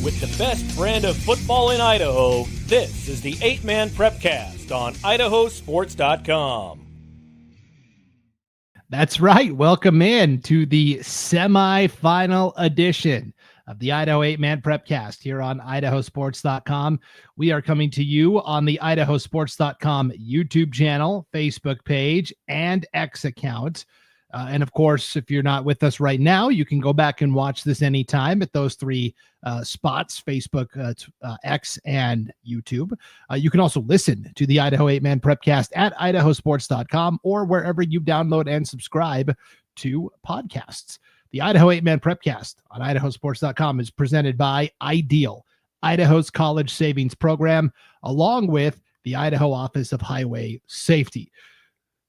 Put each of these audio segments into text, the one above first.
With the best brand of football in Idaho, this is the 8-Man Prepcast on IdahoSports.com. That's right. Welcome in to the semifinal edition of the Idaho 8-Man Prepcast here on IdahoSports.com. We are coming to you on the IdahoSports.com YouTube channel, Facebook page, and X account. And of course, if you're not with us right now, you can go back and watch this anytime at those three spots, Facebook, X, and YouTube. You can also listen to the Idaho 8-Man Prepcast at IdahoSports.com or wherever you download and subscribe to podcasts. The Idaho 8-Man Prepcast on IdahoSports.com is presented by Ideal, Idaho's college savings program, along with the Idaho Office of Highway Safety.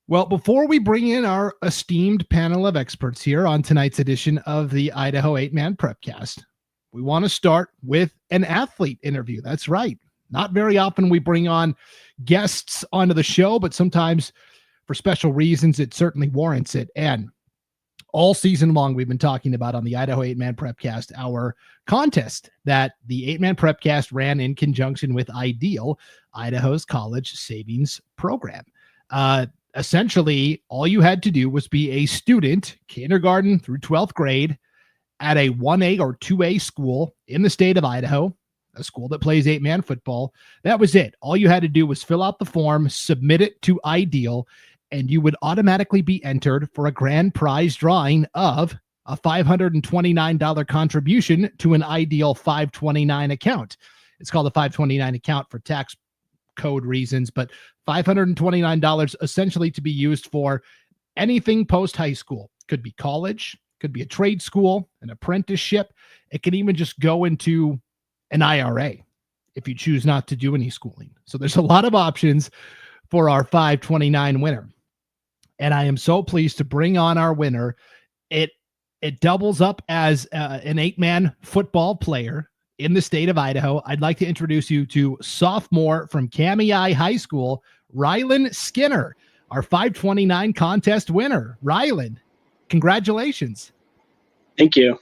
Well, before we bring in our esteemed panel of experts here on tonight's edition of the Idaho 8-Man Prepcast, we want to start with an athlete interview. That's right. Not very often we bring on guests onto the show, but sometimes for special reasons, it certainly warrants it. And all season long, we've been talking about on the Idaho 8-Man Prepcast, our contest that the 8-Man Prepcast ran in conjunction with Ideal, Idaho's college savings program. Essentially, all you had to do was be a student, kindergarten through 12th grade, at a 1A or 2A school in the state of Idaho, a school that plays 8-man football. That was it. All you had to do was fill out the form, submit it to Ideal, and you would automatically be entered for a grand prize drawing of a $529 contribution to an Ideal 529 account. It's called a 529 account for tax code reasons, but $529 essentially to be used for anything post-high school. Could be college, could be a trade school, an apprenticeship. It can even just go into an IRA if you choose not to do any schooling. So there's a lot of options for our 529 winner. And I am so pleased to bring on our winner. It doubles up as an 8-man football player in the state of Idaho. I'd like to introduce you to sophomore from Kamiah High School, Rylan Skinner, our 529 contest winner. Rylan, congratulations. Thank you.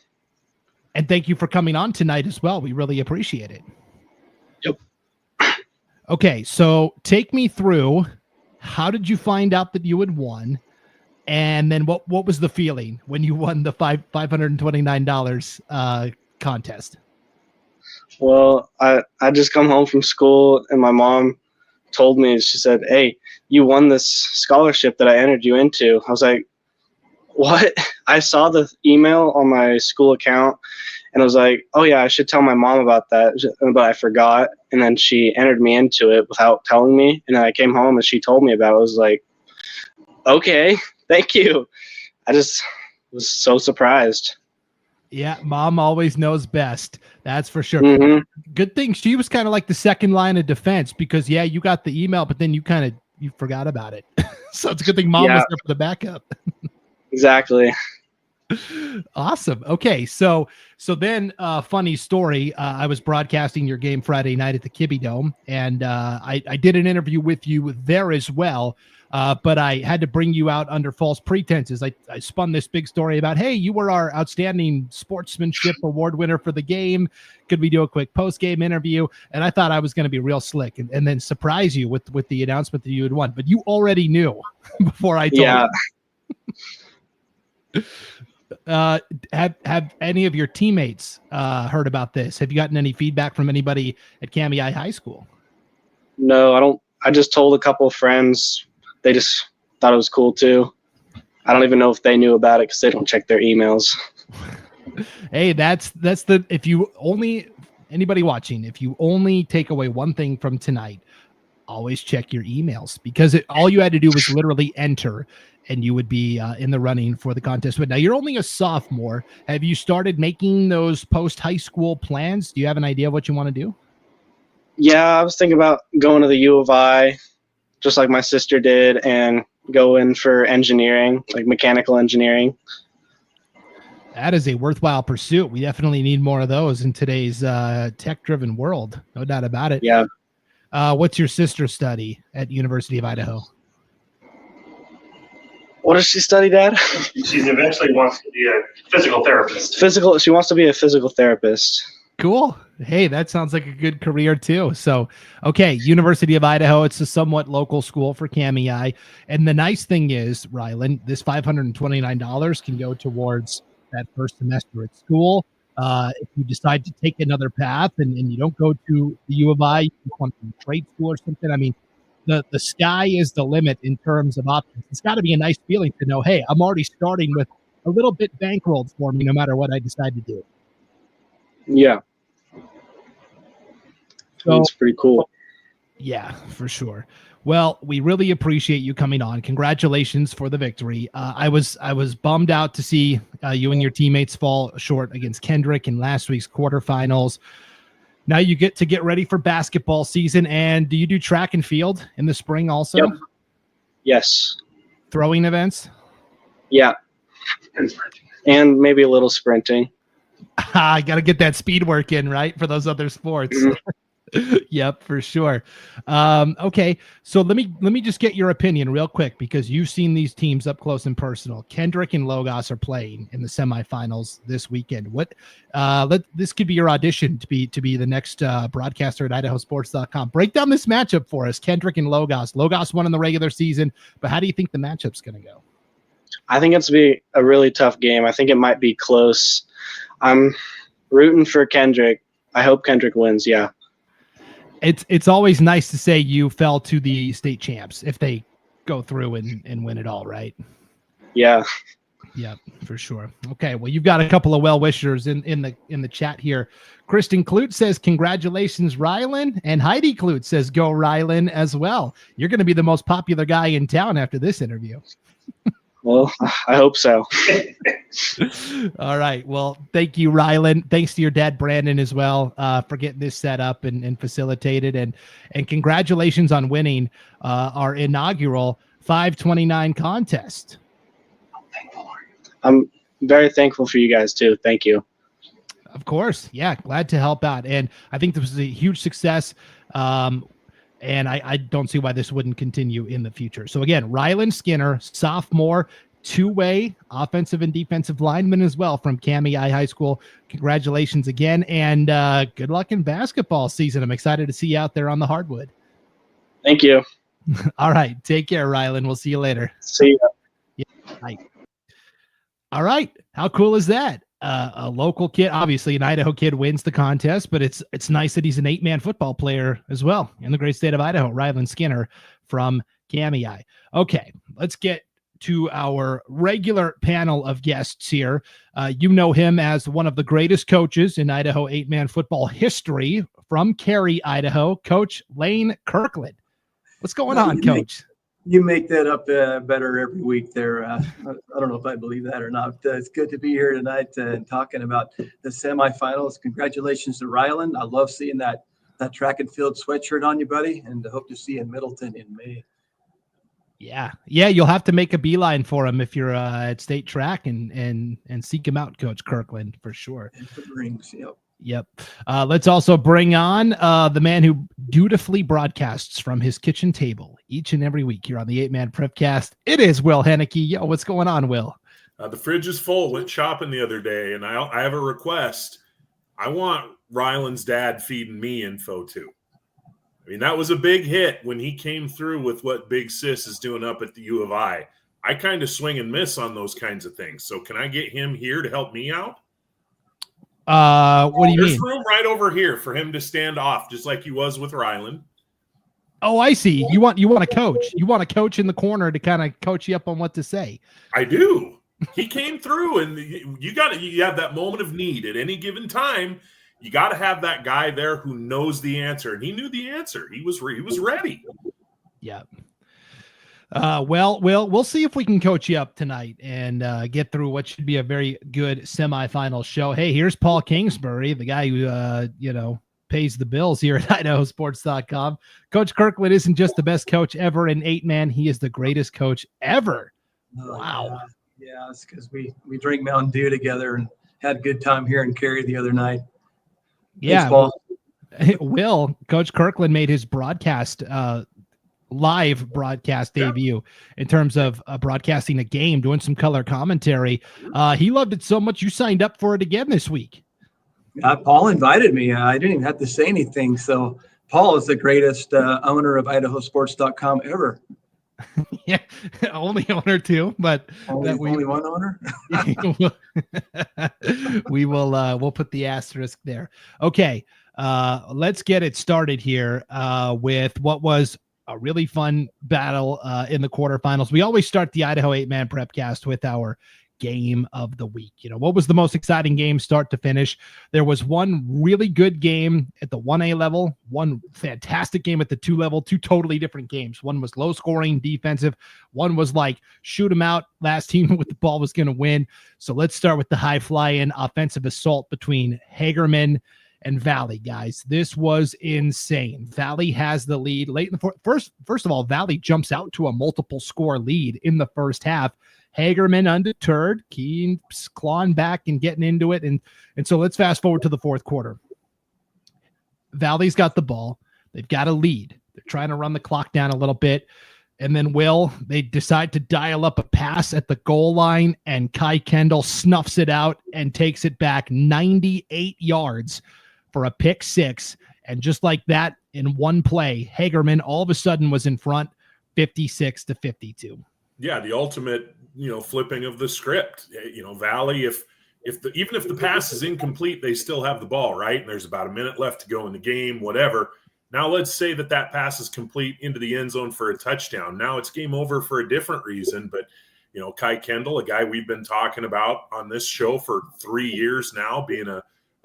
And thank you for coming on tonight as well. We really appreciate it. Yep. Okay, so take me through, how did you find out that you had won? And then what was the feeling when you won the $529 contest? Well, I just come home from school and my mom told me, she said, "Hey, you won this scholarship that I entered you into." I was like, "What?" I saw the email on my school account and I was like, "Oh yeah, I should tell my mom about that." But I forgot. And then she entered me into it without telling me. And then I came home and she told me about it. I was like, "Okay, thank you." I just was so surprised. Yeah, mom always knows best. That's for sure. Mm-hmm. Good thing she was kind of like the second line of defense because, yeah, you got the email, but then you forgot about it. So it's a good thing mom was there for the backup. Exactly. Awesome. Okay, so then funny story. I was broadcasting your game Friday night at the Kibbe Dome, and I did an interview with you there as well. But I had to bring you out under false pretenses. I spun this big story about, hey, you were our outstanding sportsmanship award winner for the game. Could we do a quick post-game interview? And I thought I was going to be real slick and then surprise you with the announcement that you had won. But you already knew before I told you. Have any of your teammates heard about this? Have you gotten any feedback from anybody at Kamiah High School? No, I don't. I just told a couple of friends. They just thought it was cool too. I don't even know if they knew about it because they don't check their emails. Hey, that's anybody watching, if you only take away one thing from tonight, always check your emails, because all you had to do was literally enter and you would be in the running for the contest. But now you're only a sophomore. Have you started making those post-high school plans? Do you have an idea of what you want to do? Yeah, I was thinking about going to the U of I, just like my sister did, and go in for engineering, like mechanical engineering. That is a worthwhile pursuit. We definitely need more of those in today's tech-driven world. No doubt about it. Yeah. What's your sister study at University of Idaho? What does she study, Dad? She eventually wants to be a physical therapist. She wants to be a physical therapist. Cool. Hey, that sounds like a good career too. So, okay, University of Idaho. It's a somewhat local school for Cami. And the nice thing is, Rylan, this $529 can go towards that first semester at school. If you decide to take another path and you don't go to the U of I, you want to trade school or something. I mean, the sky is the limit in terms of options. It's got to be a nice feeling to know, hey, I'm already starting with a little bit bankrolled for me, no matter what I decide to do. Yeah. So, It's pretty cool. yeah, for sure. Well, we really appreciate you coming on. Congratulations for the victory. I was bummed out to see you and your teammates fall short against Kendrick in last week's quarterfinals. Now you get to get ready for basketball season. And do you do track and field in the spring also? Yep. Yes. Throwing events? Yeah. And maybe a little sprinting. I got to get that speed work in, right, for those other sports. Mhm. Yep, for sure. Okay, so let me just get your opinion real quick, because you've seen these teams up close and personal. Kendrick and Logos are playing in the semifinals this weekend. What this could be your audition to be the next broadcaster at IdahoSports.com. Break down this matchup for us, Kendrick and Logos. Logos won in the regular season, but how do you think the matchup's going to go? I think it's going to be a really tough game. I think it might be close. I'm rooting for Kendrick. I hope Kendrick wins, yeah. It's always nice to say you fell to the state champs if they go through and win it all, right? Yeah. Yep, for sure. Okay, well, you've got a couple of well-wishers in the chat here. Kristen Clute says, congratulations, Rylan. And Heidi Clute says, go Rylan as well. You're going to be the most popular guy in town after this interview. Well, I hope so. All right. Well, thank you, Rylan. Thanks to your dad, Brandon, as well, for getting this set up and facilitated. And congratulations on winning our inaugural 529 contest. I'm very thankful for you guys, too. Thank you. Of course. Yeah. Glad to help out. And I think this was a huge success. And I don't see why this wouldn't continue in the future. So again, Rylan Skinner, sophomore, two-way offensive and defensive lineman as well from Cami High School. Congratulations again, and good luck in basketball season. I'm excited to see you out there on the hardwood. Thank you. All right. Take care, Rylan. We'll see you later. See ya. Yeah. Bye. All right. How cool is that? A local kid, obviously an Idaho kid, wins the contest, but it's nice that he's an 8-man football player as well in the great state of Idaho. Rylan Skinner from Cami. Okay, let's get to our regular panel of guests here. You know him as one of the greatest coaches in Idaho 8-man football history from Cary, Idaho, Coach Lane Kirkland. What's going on, Coach? You make that up better every week there. I don't know if I believe that or not. It's good to be here tonight and talking about the semifinals. Congratulations to Rylan. I love seeing that track and field sweatshirt on you, buddy, and hope to see you in Middleton in May. Yeah. You'll have to make a beeline for him if you're at state track and seek him out, Coach Kirkland, for sure. And for the rings, yep. Yep. Let's also bring on the man who dutifully broadcasts from his kitchen table each and every week here on the 8-Man Prepcast. It is Will Hoenike. Yo, what's going on, Will? The fridge is full. Went shopping the other day, and I have a request. I want Rylan's dad feeding me info, too. I mean, that was a big hit when he came through with what Big Sis is doing up at the U of I. I kind of swing and miss on those kinds of things. So can I get him here to help me out? What do you mean? There's room right over here for him to stand off, just like he was with Rylan. Oh, I see. You want a coach. You want a coach in the corner to kind of coach you up on what to say. I do. He came through, and you have that moment of need at any given time. You got to have that guy there who knows the answer, and he knew the answer. He was ready. Yeah. Well, we'll see if we can coach you up tonight and get through what should be a very good semifinal show. Hey, here's Paul Kingsbury, the guy who pays the bills here at IdahoSports.com. Coach Kirkland isn't just the best coach ever in 8-man; he is the greatest coach ever. Wow. Yeah, it's because we drink Mountain Dew together and had a good time here in Cary the other night. Yeah, Thanks, Will, Coach Kirkland made his live broadcast debut in terms of broadcasting a game, doing some color commentary. He loved it so much you signed up for it again this week. Paul invited me. I didn't even have to say anything. So Paul is the greatest owner of IdahoSports.com ever. Yeah, only owner too, but only one owner. We'll put the asterisk there. Okay, let's get it started here with what was a really fun battle in the quarterfinals. We always start the Idaho 8-Man Prepcast with our game of the week. What was the most exciting game start to finish? There was one really good game at the 1A level, one fantastic game at the 2 level, two totally different games. One was low scoring defensive. One was like shoot them out. Last team with the ball was going to win. So let's start with the high fly-in offensive assault between Hagerman and Valley, guys. This was insane. Valley has the lead late in the first of all, Valley jumps out to a multiple score lead in the first half. Hagerman undeterred, keeps clawing back and getting into it. And so let's fast forward to the fourth quarter. Valley's got the ball. They've got a lead. They're trying to run the clock down a little bit. And then they decide to dial up a pass at the goal line, and Kai Kendall snuffs it out and takes it back 98 yards for a pick six. And just like that, in one play, Hagerman all of a sudden was in front 56-52. Yeah, the ultimate, flipping of the script. Valley, even if the pass is incomplete, they still have the ball, right? And there's about a minute left to go in the game, whatever. Now let's say that pass is complete into the end zone for a touchdown. Now it's game over for a different reason, but Kai Kendall, a guy we've been talking about on this show for 3 years now, being a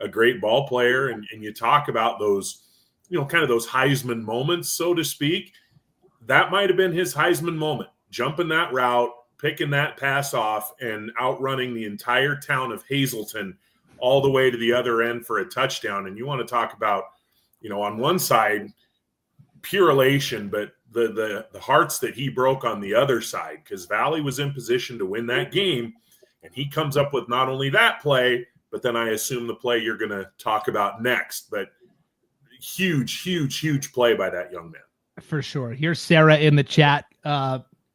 great ball player, and you talk about those, kind of those Heisman moments, so to speak. That might have been his Heisman moment. Jumping that route, picking that pass off, and outrunning the entire town of Hazleton all the way to the other end for a touchdown. And you want to talk about, on one side, pure elation, but the hearts that he broke on the other side, because Valley was in position to win that game, and he comes up with not only that play, but then I assume the play you're going to talk about next. But huge, huge, huge play by that young man. For sure. Here's Sarah in the chat.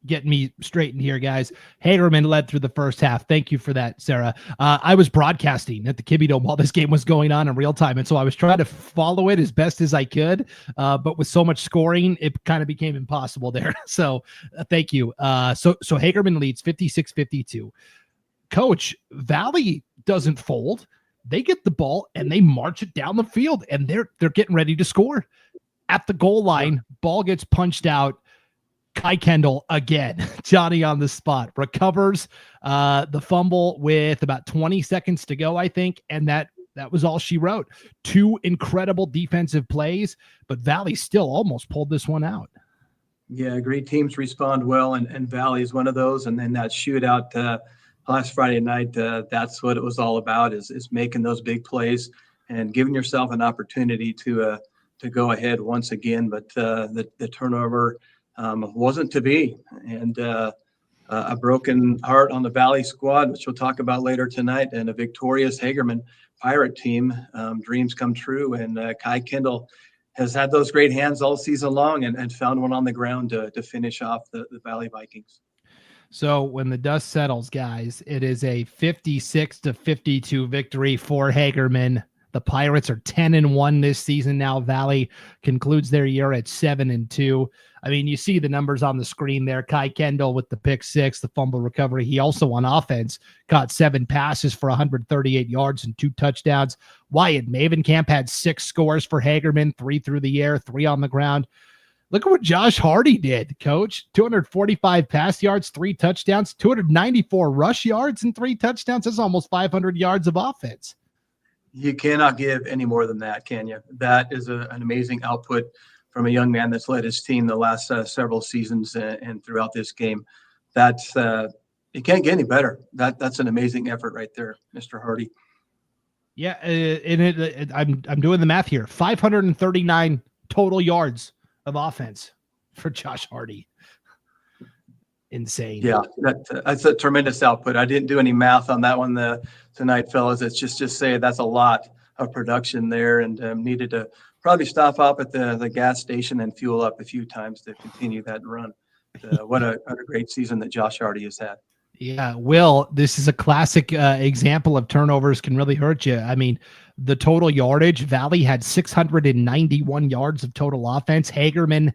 Getting me straightened here, guys. Hagerman led through the first half. Thank you for that, Sarah. I was broadcasting at the Kibbe Dome while this game was going on in real time, and so I was trying to follow it as best as I could, but with so much scoring, it kind of became impossible there. So thank you. So Hagerman leads 56-52. Coach, Valley doesn't fold. They get the ball, and they march it down the field, and they're getting ready to score. At the goal line, ball gets punched out. Kai Kendall again, Johnny on the spot, recovers the fumble with about 20 seconds to go, I think, and that was all she wrote. Two incredible defensive plays, but Valley still almost pulled this one out. Yeah, great teams respond well, and Valley is one of those. And then that shootout last Friday night, that's what it was all about, is making those big plays and giving yourself an opportunity to go ahead once again. But the turnover wasn't to be, and a broken heart on the Valley squad, which we'll talk about later tonight, and a victorious Hagerman Pirate team. Dreams come true, and Kai Kendall has had those great hands all season long, and found one on the ground to finish off the Valley Vikings. So when the dust settles, guys, it is a 56-52 victory for Hagerman. The Pirates are 10-1 this season now. Valley concludes their year at 7-2. I mean, you see the numbers on the screen there. Kai Kendall with the pick six, the fumble recovery. He also on offense caught 7 passes for 138 yards and 2 touchdowns. Wyatt Mavenkamp had 6 scores for Hagerman, 3 through the air, 3 on the ground. Look at what Josh Hardy did, Coach. 245 pass yards, 3 touchdowns, 294 rush yards and 3 touchdowns. That's almost 500 yards of offense. You cannot give any more than that, can you? That is an amazing output from a young man that's led his team the last several seasons and throughout this game. That's it can't get any better. That's an amazing effort right there, Mr. Hardy. Yeah, I'm doing the math here. 539 total yards of offense for Josh Hardy. Insane. Yeah, that's a tremendous output. I didn't do any math on that one tonight, fellas. It's just say that's a lot of production there, and needed to probably stop up at the gas station and fuel up a few times to continue that run. What a great season that Josh Hardy has had. Yeah, Will, this is a classic example of turnovers can really hurt you. I mean, the total yardage, Valley had 691 yards of total offense. Hagerman,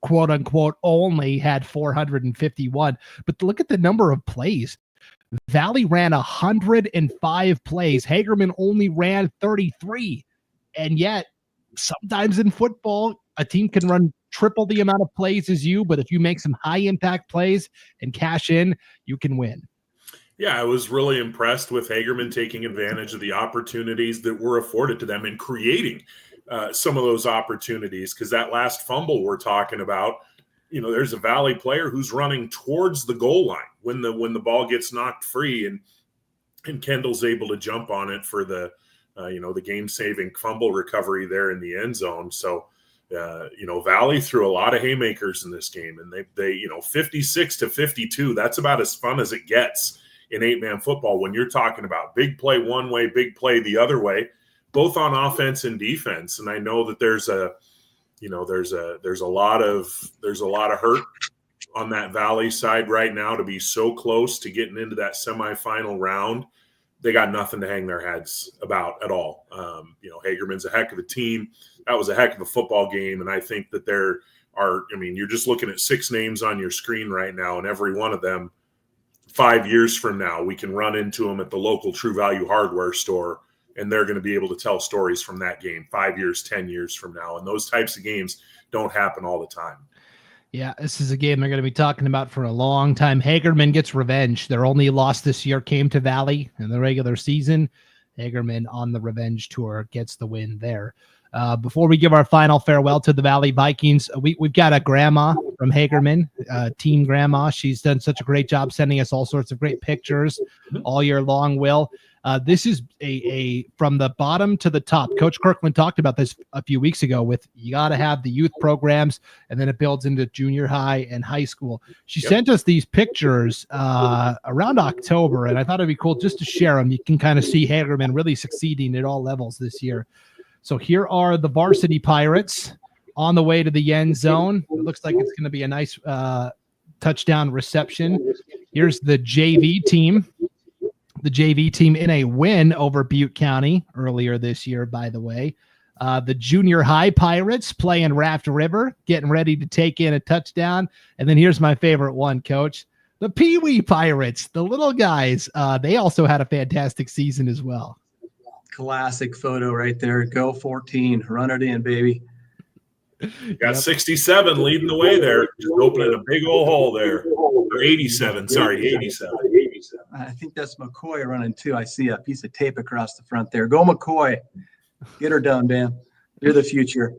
quote unquote, only had 451. But look at the number of plays. Valley ran 105 plays. Hagerman only ran 33. And yet, sometimes in football, a team can run triple the amount of plays as you, but if you make some high impact plays and cash in, you can win. Yeah, I was really impressed with Hagerman taking advantage of the opportunities that were afforded to them and creating some of those opportunities, because that last fumble we're talking about, there's a Valley player who's running towards the goal line when the ball gets knocked free, and Kendall's able to jump on it for the game-saving fumble recovery there in the end zone. So, Valley threw a lot of haymakers in this game, and they 56-52. That's about as fun as it gets in 8-man football when you're talking about big play one way, big play the other way, both on offense and defense. And I know that there's a lot of hurt on that Valley side right now to be so close to getting into that semifinal round. They got nothing to hang their heads about at all. Hagerman's a heck of a team. That was a heck of a football game. And I think that you're just looking at 6 names on your screen right now, and every one of them 5 years from now, we can run into them at the local True Value hardware store, and they're going to be able to tell stories from that game 5 years, 10 years from now. And those types of games don't happen all the time. Yeah, this is a game they're going to be talking about for a long time. Hagerman gets revenge. Their only loss this year came to Valley in the regular season. Hagerman on the revenge tour gets the win there. Before we give our final farewell to the Valley Vikings, we've got a grandma from Hagerman, Team Grandma. She's done such a great job sending us all sorts of great pictures all year long, Will. This is a from the bottom to the top. Coach Kirkland talked about this a few weeks ago with you got to have the youth programs, and then it builds into junior high and high school. She sent us these pictures around October, and I thought it'd be cool just to share them. You can kind of see Hagerman really succeeding at all levels this year. So here are the varsity Pirates on the way to the end zone. It looks like it's going to be a nice touchdown reception. Here's the JV team. The JV team in a win over Butte County earlier this year, by the way. The junior high Pirates playing Raft River, getting ready to take in a touchdown. And then here's my favorite one, Coach. The Pee Wee Pirates, the little guys. They also had a fantastic season as well. Classic photo right there. Go 14. Run it in, baby. Got 67 leading the way there. Just opening a big old hole there. Or 87. Sorry, 87. I think that's McCoy running too. I see a piece of tape across the front there. Go McCoy. Get her done, man. You're the future.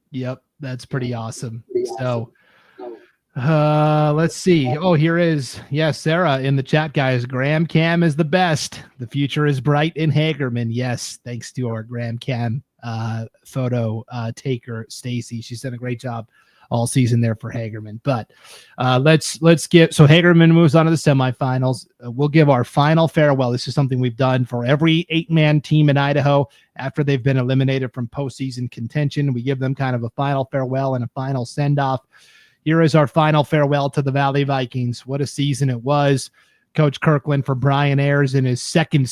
Yep, that's pretty awesome. So let's see. Oh, here is, Sarah in the chat, guys. Graham Cam is the best. The future is bright in Hagerman. Yes, thanks to our Graham Cam photo taker, Stacy. She's done a great job all season there for Hagerman. But let's get, so Hagerman moves on to the semifinals. We'll give our final farewell. This is something we've done for every 8-man team in Idaho after they've been eliminated from postseason contention. We give them kind of a final farewell and a final send-off. Here is our final farewell to the Valley Vikings. What a season it was. Coach Kirkland, for Brian Ayers in his second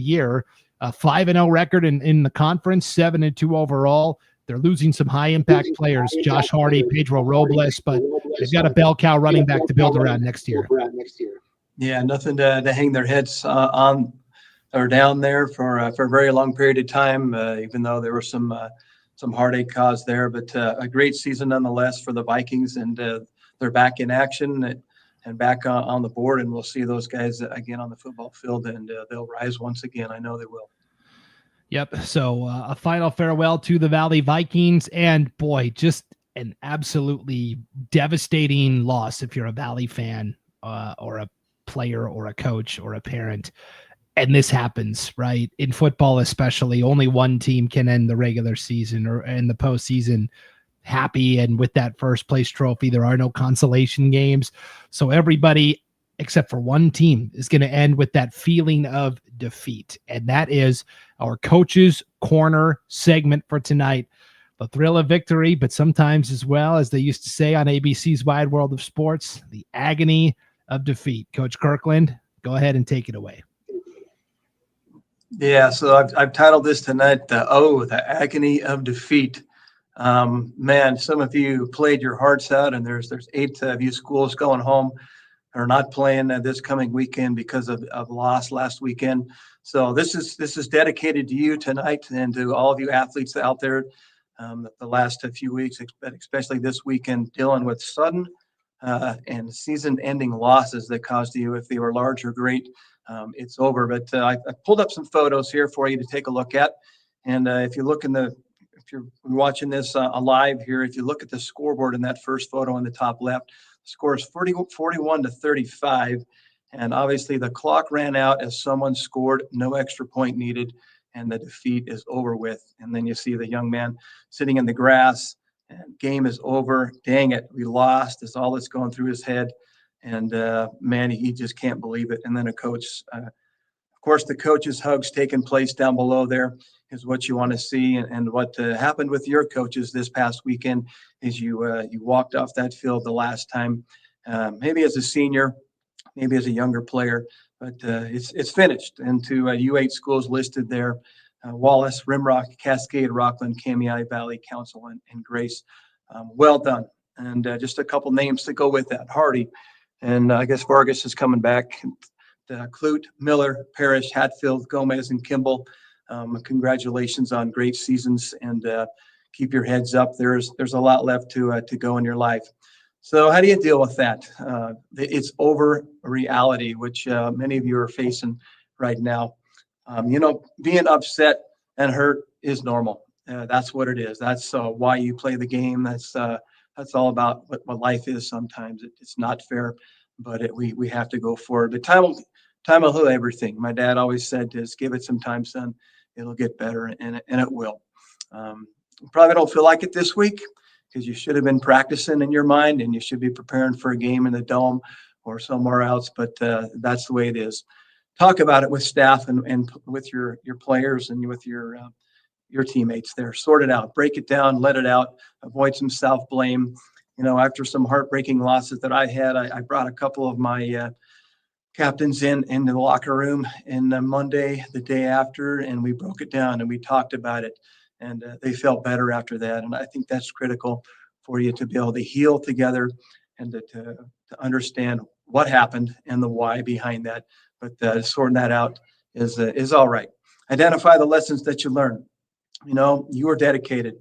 year, a 5-0 record in the conference, 7-2 overall. They're losing some high-impact players, Josh Hardy, Pedro Robles, but they've got a bell cow running back to build around next year. Yeah, nothing to hang their heads on or down there for a very long period of time, even though there were some heartache caused there. But a great season nonetheless for the Vikings, and they're back in action and back on the board, and we'll see those guys again on the football field, and they'll rise once again. I know they will. Yep. So a final farewell to the Valley Vikings, and boy, just an absolutely devastating loss if you're a Valley fan or a player or a coach or a parent. And this happens, right? In football, especially, only one team can end the regular season or in the postseason happy and with that first place trophy. There are no consolation games. So everybody except for one team is going to end with that feeling of defeat. And that is our Coach's Corner segment for tonight. The thrill of victory, but sometimes as well, as they used to say on ABC's Wide World of Sports, the agony of defeat. Coach Kirkland, go ahead and take it away. Yeah, so I've titled this tonight, the agony of defeat. Man, some of you played your hearts out, and there's 8 of you schools going home or not playing this coming weekend because of loss last weekend. So this is dedicated to you tonight and to all of you athletes out there. The last few weeks, but especially this weekend, dealing with sudden and season-ending losses that caused you, if they were large or great, it's over. But I pulled up some photos here for you to take a look at. And if you're watching this live here, if you look at the scoreboard in that first photo on the top left, the score is 41-35. And obviously the clock ran out as someone scored, no extra point needed, and the defeat is over with. And then you see the young man sitting in the grass, and game is over. Dang it, we lost. Is all that's going through his head. And man, he just can't believe it. And then a coach, of course, the coach's hugs taking place down below there is what you want to see. And what happened with your coaches this past weekend is you walked off that field the last time, maybe as a senior, maybe as a younger player, but it's finished. And to U8 schools listed there, Wallace, Rimrock, Cascade, Rockland, Hoenike, Valley, Council, and Grace. Well done. And just a couple names to go with that. Hardy, and I guess Vargas is coming back. Clute, Miller, Parrish, Hatfield, Gomez, and Kimball. Congratulations on great seasons, and keep your heads up. There's a lot left to go in your life. So how do you deal with that? It's over reality, which many of you are facing right now. Being upset and hurt is normal. That's what it is. That's why you play the game. That's all about what life is. Sometimes it's not fair, but we have to go forward. But time will heal everything. My dad always said, just give it some time, son. It'll get better, and it will. Probably don't feel like it this week, because you should have been practicing in your mind, and you should be preparing for a game in the Dome or somewhere else, but that's the way it is. Talk about it with staff and with your players and with your teammates there. Sort it out. Break it down. Let it out. Avoid some self-blame. After some heartbreaking losses that I had, I brought a couple of my captains into the locker room and Monday, the day after, and we broke it down and we talked about it. And they felt better after that. And I think that's critical for you to be able to heal together and to understand what happened and the why behind that. But sorting that out is all right. Identify the lessons that you learn. You are dedicated.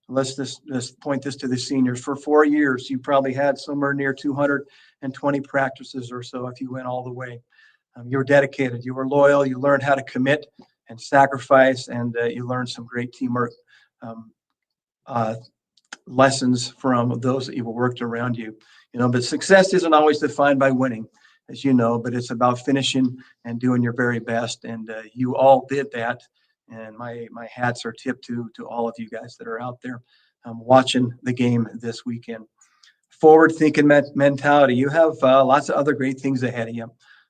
Let's just point this to the seniors. For 4 years, you probably had somewhere near 220 practices or so if you went all the way. You were dedicated. You were loyal. You learned how to commit and sacrifice, and you learned some great teamwork lessons from those that you worked around you. But success isn't always defined by winning, as you know, but it's about finishing and doing your very best. And you all did that. And my hats are tipped to all of you guys that are out there watching the game this weekend. Forward-thinking mentality. You have lots of other great things ahead of you.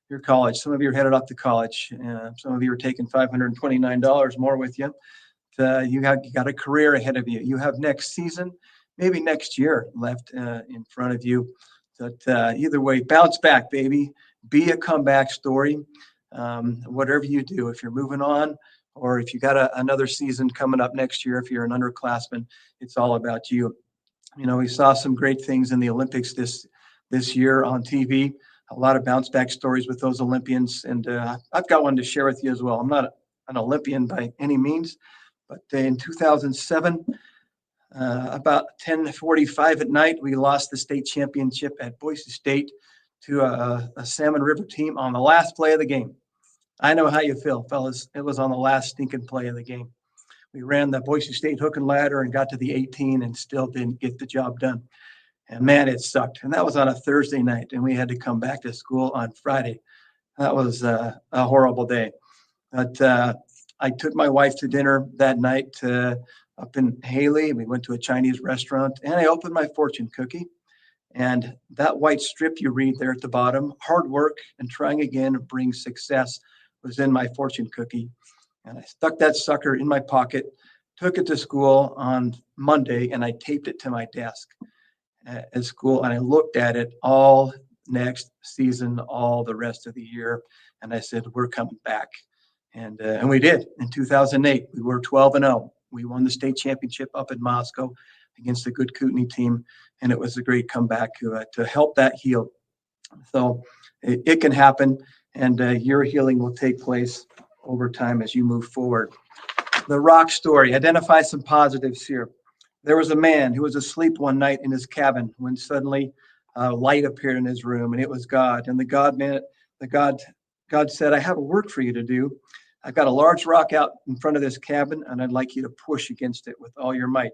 Your college. Some of you are headed off to college. Some of you are taking $529 more with you. You got a career ahead of you. You have next season, maybe next year left in front of you. But either way, bounce back, baby. Be a comeback story. Whatever you do, if you're moving on or if you got another season coming up next year, if you're an underclassman, it's all about you. We saw some great things in the Olympics this year on TV. A lot of bounce back stories with those Olympians. And I've got one to share with you as well. I'm not an Olympian by any means, but in 2007, about 10:45 at night, we lost the state championship at Boise State to a Salmon River team on the last play of the game. I know how you feel, fellas. It was on the last stinking play of the game. We ran the Boise State hook and ladder and got to the 18 and still didn't get the job done. And man, it sucked. And that was on a Thursday night, and we had to come back to school on Friday. That was a horrible day. But I took my wife to dinner that night up in Haley. We went to a Chinese restaurant, and I opened my fortune cookie. And that white strip you read there at the bottom, hard work and trying again brings success, was in my fortune cookie. And I stuck that sucker in my pocket, took it to school on Monday, and I taped it to my desk at school. And I looked at it all next season, all the rest of the year. And I said, we're coming back. And we did. In 2008, we were 12-0. We won the state championship up in Moscow against a good Kootenai team. And it was a great comeback to help that heal. So it can happen. And your healing will take place over time as you move forward. The rock story, identify some positives here. There was a man who was asleep one night in his cabin when suddenly light appeared in his room, and it was God. And God said, I have a work for you to do. I've got a large rock out in front of this cabin, and I'd like you to push against it with all your might.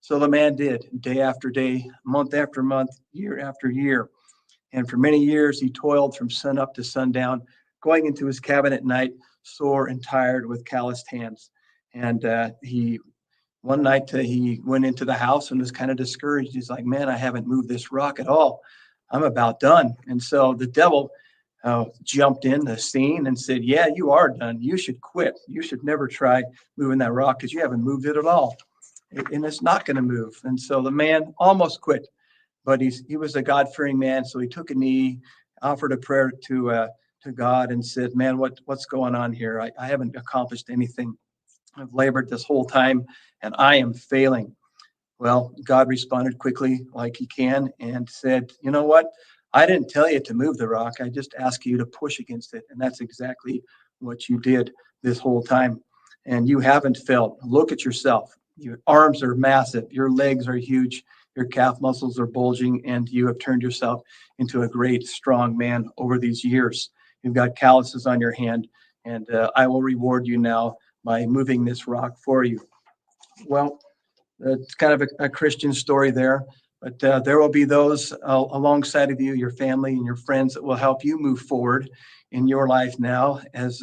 So the man did, day after day, month after month, year after year. And for many years, he toiled from sun up to sundown, going into his cabin at night, sore and tired with calloused hands. And one night he went into the house and was kind of discouraged. He's like, man, I haven't moved this rock at all. I'm about done. And so the devil jumped in the scene and said, yeah, you are done. You should quit. You should never try moving that rock because you haven't moved it at all. And it's not going to move. And so the man almost quit, but he was a God-fearing man. So he took a knee, offered a prayer to God and said, man, what's going on here? I haven't accomplished anything. I've labored this whole time and I am failing. Well, God responded quickly like he can and said, you know what? I didn't tell you to move the rock. I just asked you to push against it. And that's exactly what you did this whole time. And you haven't failed. Look at yourself. Your arms are massive. Your legs are huge. Your calf muscles are bulging, and you have turned yourself into a great, strong man over these years. You've got calluses on your hand, and I will reward you now by moving this rock for you. Well, it's kind of a Christian story there, but there will be those alongside of you, your family and your friends, that will help you move forward in your life now as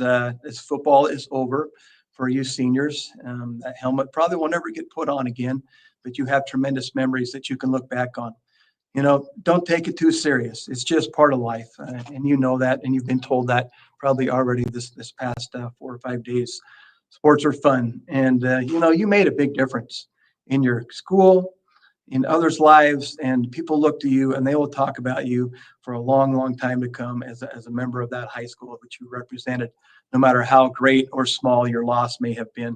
football is over for you seniors. That helmet probably will never get put on again, but you have tremendous memories that you can look back on. You know, don't take it too serious. It's just part of life, and you know that, and you've been told that probably already this past 4 or 5 days. Sports are fun, and you made a big difference in your school, in others' lives, and people look to you, and they will talk about you for a long, long time to come as a member of that high school which you represented, no matter how great or small your loss may have been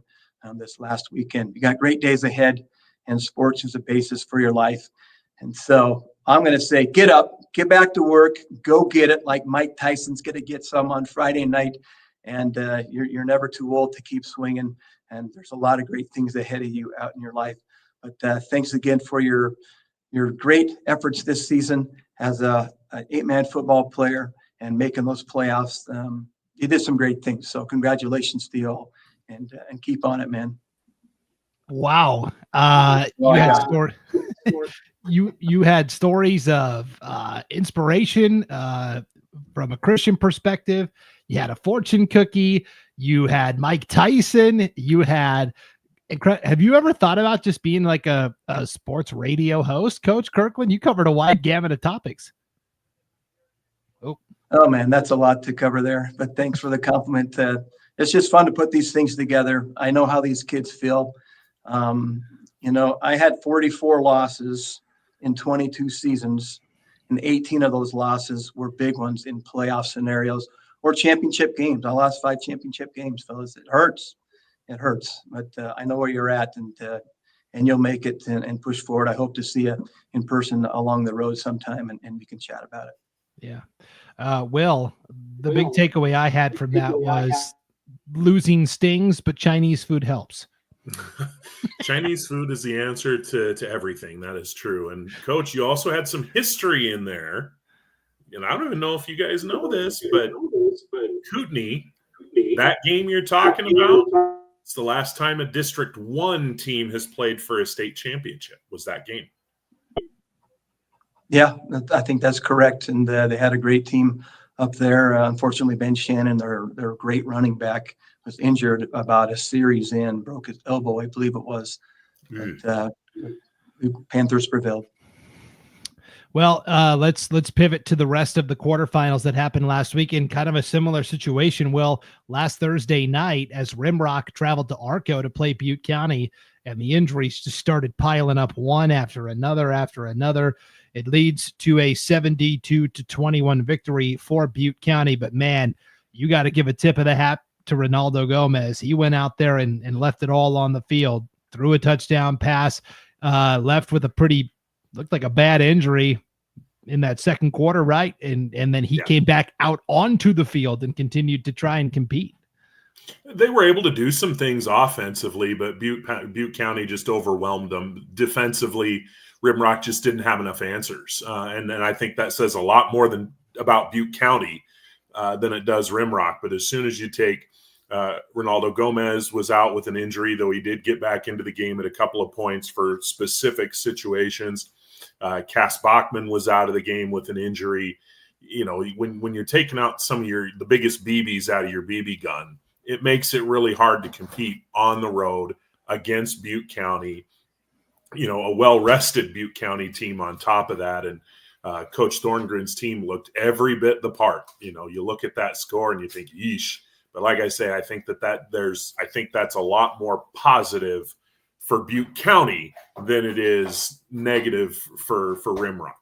this last weekend. You got great days ahead, and sports is a basis for your life. And so I'm going to say, get up, get back to work, go get it, like Mike Tyson's going to get some on Friday night. And you're never too old to keep swinging. And there's a lot of great things ahead of you out in your life. But thanks again for your great efforts this season as an 8-man football player and making those playoffs. You did some great things. So congratulations to you all, and keep on it, man. Wow. You had stories of inspiration from a Christian perspective. You had a fortune cookie. You had Mike Tyson. You had have you ever thought about just being like a sports radio host, Coach Kirkland? You covered a wide gamut of topics. Oh man, that's a lot to cover there. But thanks for the compliment. It's just fun to put these things together. I know how these kids feel. I had 44 losses in 22 seasons, and 18 of those losses were big ones in playoff scenarios or championship games. I lost 5 championship games, fellas. It hurts. It hurts. But I know where you're at, and you'll make it and push forward. I hope to see you in person along the road sometime, and we can chat about it. Yeah. The big takeaway I had from that was losing stings, but Chinese food helps. Chinese food is the answer to everything. That is true. And Coach, you also had some history in there. And I don't even know if you guys know this, but Kootenai, that game you're talking about, it's the last time a District 1 team has played for a state championship was that game. Yeah, I think that's correct. And they had a great team up there. Unfortunately, Ben Shannon, their great running back, was injured about a series in, broke his elbow, I believe it was. But, Panthers prevailed. Well, let's pivot to the rest of the quarterfinals that happened last week in kind of a similar situation. Well, last Thursday night, as Rimrock traveled to Arco to play Butte County, and the injuries just started piling up one after another. It leads to a 72-21 victory for Butte County. But man, you got to give a tip of the hat to Ronaldo Gomez. He went out there and left it all on the field, threw a touchdown pass, left with looked like a bad injury in that second quarter, right? And then he came back out onto the field and continued to try and compete. They were able to do some things offensively, but Butte County just overwhelmed them. Defensively, Rimrock just didn't have enough answers. And I think that says a lot more about Butte County than it does Rimrock. But as soon as you take Ronaldo Gomez was out with an injury, though he did get back into the game at a couple of points for specific situations. Cass Bachman was out of the game with an injury. You know, when you're taking out some of the biggest BBs out of your BB gun, it makes it really hard to compete on the road against Butte County, you know, a well-rested Butte County team on top of that. And Coach Thorngren's team looked every bit the part. You know, you look at that score and you think, yeesh. But like I say, I think that's a lot more positive for Butte County than it is negative for Rimrock.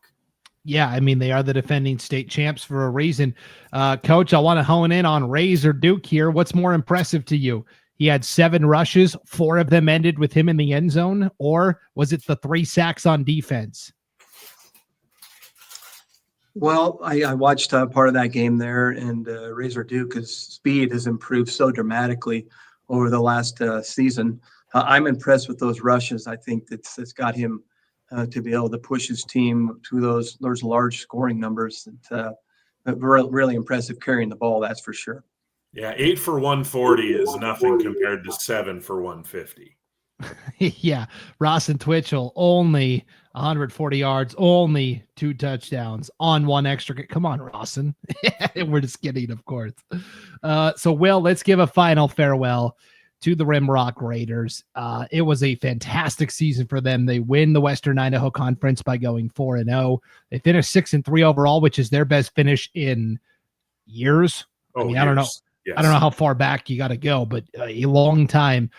Yeah, I mean, they are the defending state champs for a reason. Coach, I want to hone in on Razor Duke here. What's more impressive to you? He had 7 rushes, 4 of them ended with him in the end zone, or was it the 3 sacks on defense? Well, I watched part of that game there, and Razor Duke's speed has improved so dramatically over the last season. I'm impressed with those rushes. I think that's got him to be able to push his team to those large scoring numbers. Really impressive carrying the ball, that's for sure. Yeah, 8 for 140 is nothing compared to 7 for 150. Yeah, Rawson Twitchell, only 140 yards, only 2 touchdowns on 1 extra. Come on, Rawson. We're just kidding, of course. So, Will, let's give a final farewell to the Rimrock Raiders. It was a fantastic season for them. They win the Western Idaho Conference by going 4-0. They finished 6-3 overall, which is their best finish in years. I mean, I don't know. Yes. I don't know how far back you got to go, but a long time.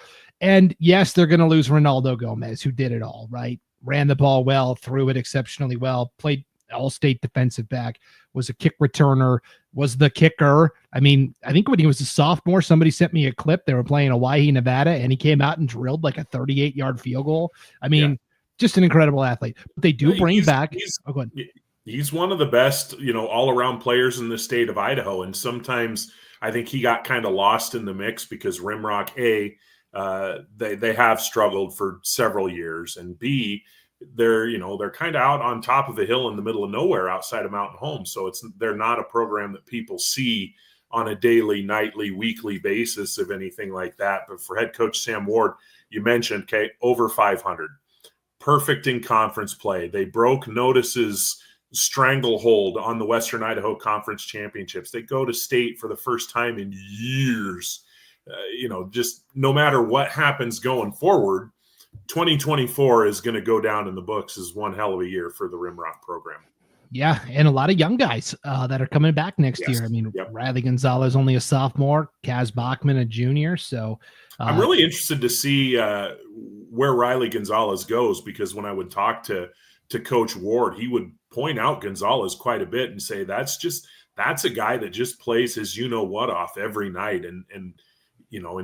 And yes, they're going to lose Ronaldo Gomez, who did it all, right? Ran the ball well, threw it exceptionally well, played all-state defensive back, was a kick returner, was the kicker. I mean, I think when he was a sophomore, somebody sent me a clip. They were playing Hawaii, Nevada, and he came out and drilled like a 38-yard field goal. I mean, just an incredible athlete. But they do bring back – go ahead. He's one of the best, all-around players in the state of Idaho. And sometimes I think he got kind of lost in the mix because Rimrock, A, they have struggled for several years, and B, they're kind of out on top of a hill in the middle of nowhere outside of Mountain Home. So they're not a program that people see on a daily, nightly, weekly basis of anything like that. But for head coach Sam Ward, you mentioned, over 500, perfect in conference play. They broke Notice's stranglehold on the Western Idaho Conference Championships. They go to state for the first time in years. Just no matter what happens going forward, 2024 is going to go down in the books as one hell of a year for the Rimrock program. Yeah, and a lot of young guys that are coming back next year. I mean, Riley Gonzalez, only a sophomore, Kaz Bachman, a junior. So I'm really interested to see where Riley Gonzalez goes, because when I would talk to Coach Ward, he would point out Gonzalez quite a bit and say, that's a guy that just plays his you-know-what off every night. And in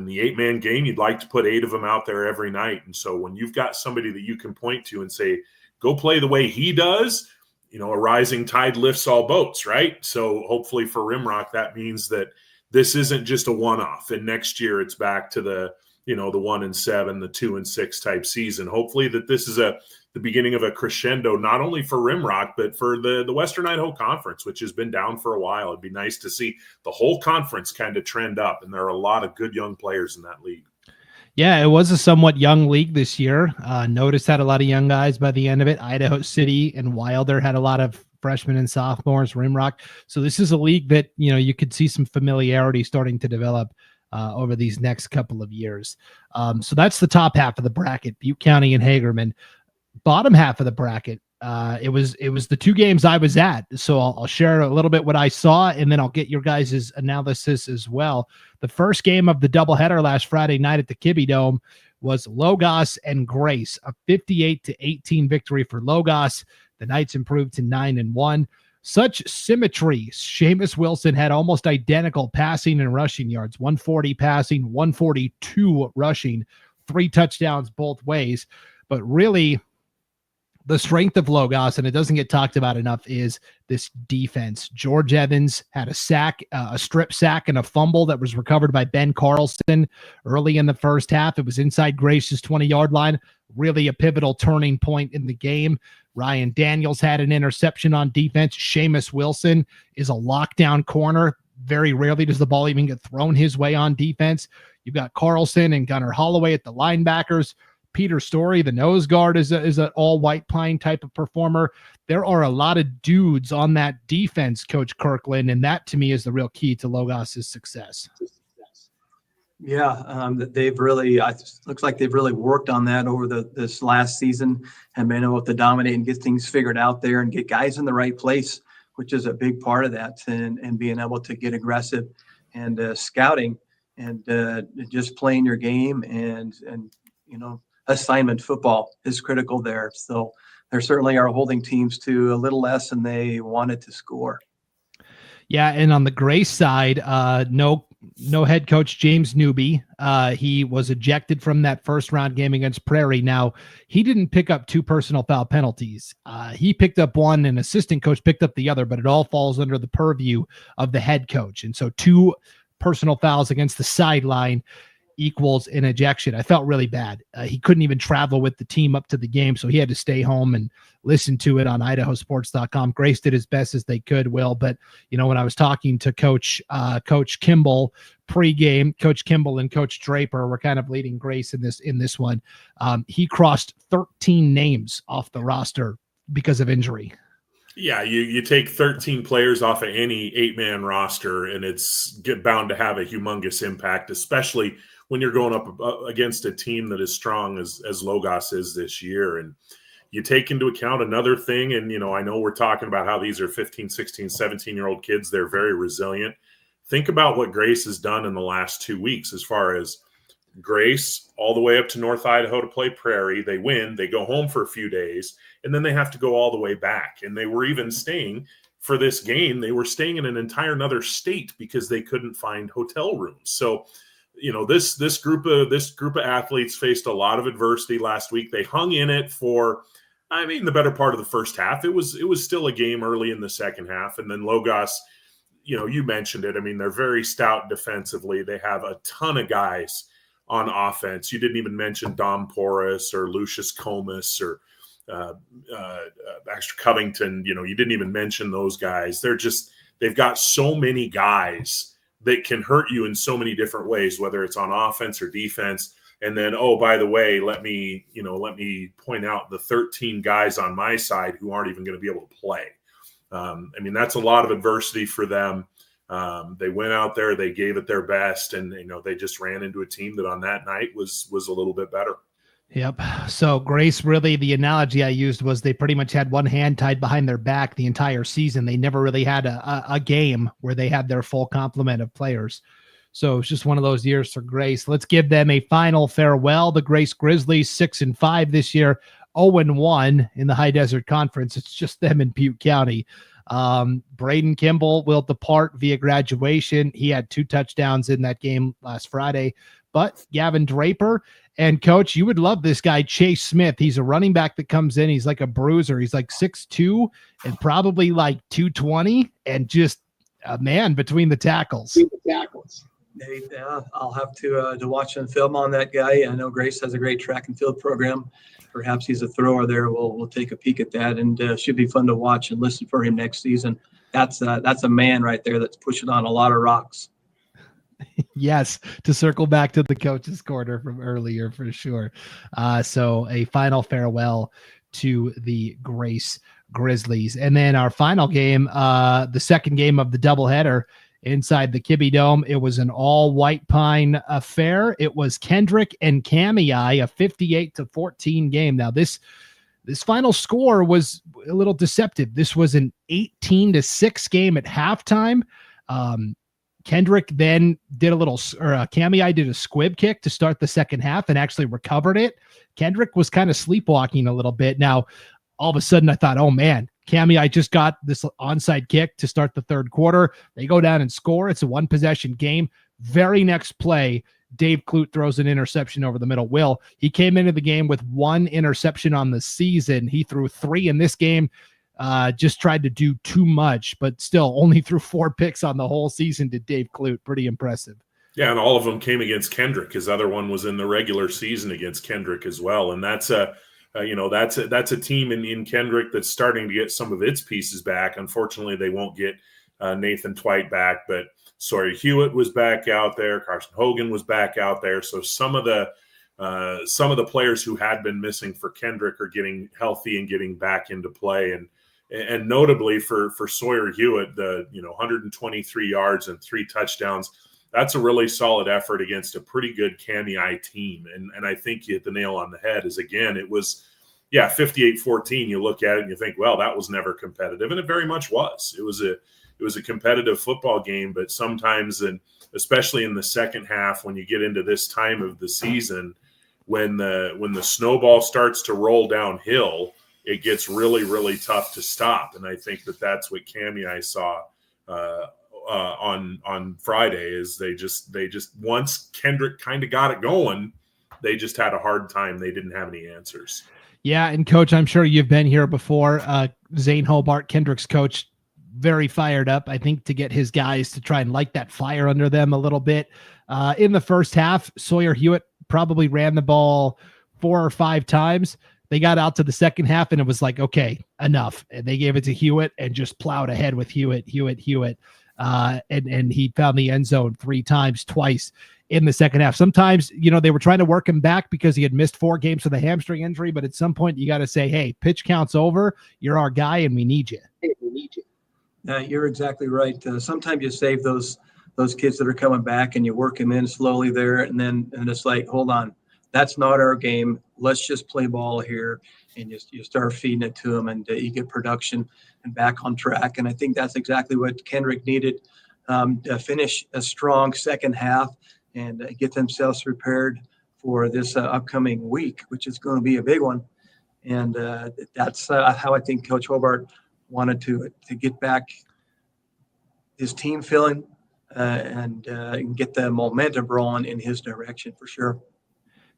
the 8-man game, you'd like to put 8 of them out there every night. And so when you've got somebody that you can point to and say, go play the way he does, a rising tide lifts all boats, right? So hopefully for Rimrock, that means that this isn't just a one-off. And next year it's back to the 1-7, the 2-6 type season. Hopefully that this is the beginning of a crescendo, not only for Rimrock, but for the Western Idaho Conference, which has been down for a while. It'd be nice to see the whole conference kind of trend up. And there are a lot of good young players in that league. Yeah, it was a somewhat young league this year. Notice had a lot of young guys by the end of it. Idaho City and Wilder had a lot of freshmen and sophomores, Rimrock. So this is a league that, you could see some familiarity starting to develop over these next couple of years. So that's the top half of the bracket, Butte County and Hagerman. Bottom half of the bracket, it was the 2 games I was at. So I'll share a little bit what I saw, and then I'll get your guys' analysis as well. The first game of the doubleheader last Friday night at the Kibbe Dome was Logos and Grace, a 58-18 victory for Logos. The Knights improved to 9-1. Such symmetry. Seamus Wilson had almost identical passing and rushing yards, 140 passing, 142 rushing, 3 touchdowns both ways. But really, the strength of Logos, and it doesn't get talked about enough, is this defense. George Evans had a sack, a strip sack, and a fumble that was recovered by Ben Carlson early in the first half. It was inside Grace's 20-yard line, really a pivotal turning point in the game. Ryan Daniels had an interception on defense. Seamus Wilson is a lockdown corner. Very rarely does the ball even get thrown his way on defense. You've got Carlson and Gunnar Holloway at the linebackers. Peter Story, the nose guard, is an all-white pine type of performer. There are a lot of dudes on that defense, Coach Kirkland, and that to me is the real key to Logos' success. Yeah, they've really, looks like they've really worked on that over this last season and been able to dominate and get things figured out there and get guys in the right place, which is a big part of that, and being able to get aggressive and scouting and just playing your game and assignment football is critical there. So there certainly are holding teams to a little less than they wanted to score. Yeah, and on the Grace side, no head coach James Newby. He was ejected from that first round game against Prairie. Now, he didn't pick up 2 personal foul penalties. He picked up one, and assistant coach picked up the other, but it all falls under the purview of the head coach. And so 2 personal fouls against the sideline equals an ejection. I felt really bad. He couldn't even travel with the team up to the game, so he had to stay home and listen to it on IdahoSports.com. Grace did as best as they could, Will, but when I was talking to Coach Kimball pregame, Coach Kimball and Coach Draper were kind of leading Grace in this one. He crossed 13 names off the roster because of injury. Yeah, you take 13 players off of any 8-man roster, and it's bound to have a humongous impact, especially when you're going up against a team that is strong as Logos is this year. And you take into account another thing, and I know we're talking about how these are 15, 16, 17-year-old kids. They're very resilient. Think about what Grace has done in the last 2 weeks as far as Grace all the way up to North Idaho to play Prairie. They win, they go home for a few days, and then they have to go all the way back. And they were even staying for this game. They were staying in an entire another state because they couldn't find hotel rooms. So, this group of athletes faced a lot of adversity last week. They hung in it for, the better part of the first half. It was still a game early in the second half. And then Logos, you mentioned it. They're very stout defensively. They have a ton of guys on offense. You didn't even mention Dom Porras or Lucius Comas or Baxter Covington. You didn't even mention those guys. They've got so many guys that can hurt you in so many different ways, whether it's on offense or defense. And then, oh, by the way, let me point out the 13 guys on my side who aren't even going to be able to play. That's a lot of adversity for them. They went out there, they gave it their best, and they just ran into a team that on that night was a little bit better. Yep. So Grace, really, the analogy I used was they pretty much had one hand tied behind their back the entire season. They never really had a game where they had their full complement of players. So it's just one of those years for Grace. Let's give them a final farewell. The Grace Grizzlies, 6-5 this year, 0-1 in the High Desert Conference. It's just them in Butte County. Braden Kimball will depart via graduation. He had 2 touchdowns in that game last Friday. But Gavin Draper and Coach, you would love this guy, Chase Smith. He's a running back that comes in. He's like a bruiser. He's like 6'2" and probably like 220 and just a man between the tackles. Yeah, I'll have to watch some film on that guy. I know Grace has a great track and field program. Perhaps he's a thrower there. We'll take a peek at that, and should be fun to watch and listen for him next season. That's a man right there that's pushing on a lot of rocks. Yes, to circle back to the coach's corner from earlier for sure. So a final farewell to the Grace Grizzlies. And then our final game, the second game of the doubleheader inside the Kibbe Dome. It was an all White Pine affair. It was Kendrick and Kamei, a 58-14 game. Now this final score was a little deceptive. This was an 18-6 game at halftime. Kendrick then did Kamei did a squib kick to start the second half and actually recovered it. Kendrick was kind of sleepwalking a little bit. Now, all of a sudden I thought, oh man, Cammy, I just got this onside kick to start the third quarter. They go down and score. It's a one possession game. Very next play, Dave Clute throws an interception over the middle. Will, he came into the game with 1 interception on the season. He threw 3 in this game. Just tried to do too much, but still only threw 4 picks on the whole season to Dave Clute. Pretty impressive. Yeah, and all of them came against Kendrick. His other one was in the regular season against Kendrick as well. And that's a team in Kendrick that's starting to get some of its pieces back. Unfortunately, they won't get Nathan Twite back, but Sawyer Hewitt was back out there. Carson Hogan was back out there. So some of the players who had been missing for Kendrick are getting healthy and getting back into play. And notably for Sawyer Hewitt, the 123 yards and 3 touchdowns. That's a really solid effort against a pretty good Cammy team. And I think you hit the nail on the head. Is again, it was 58-14. You look at it and you think, well, that was never competitive, and it very much was. It was a competitive football game, but sometimes, and especially in the second half, when you get into this time of the season, when the snowball starts to roll downhill, it gets really, really tough to stop. And I think that's what Cammy saw on Friday. Is they just once Kendrick kind of got it going, they just had a hard time. They didn't have any answers. Yeah, and Coach, I'm sure you've been here before. Zane Hobart, Kendrick's coach, very fired up, I think, to get his guys to try and light that fire under them a little bit. In the first half, Sawyer Hewitt probably ran the ball 4 or 5 times. They got out to the second half and it was like, okay, enough. And they gave it to Hewitt and just plowed ahead with Hewitt. And he found the end zone 3 times, twice in the second half. Sometimes, they were trying to work him back because he had missed 4 games with a hamstring injury. But at some point you got to say, hey, pitch count's over. You're our guy and we need you. You're exactly right. Sometimes you save those kids that are coming back and you work them in slowly there. And it's like, hold on, that's not our game. Let's just play ball here. And you start feeding it to them, and you get production and back on track. And I think that's exactly what Kendrick needed to finish a strong second half and get themselves prepared for this upcoming week, which is going to be a big one. And that's how I think Coach Hobart wanted to get back his team feeling and get the momentum rolling in his direction for sure.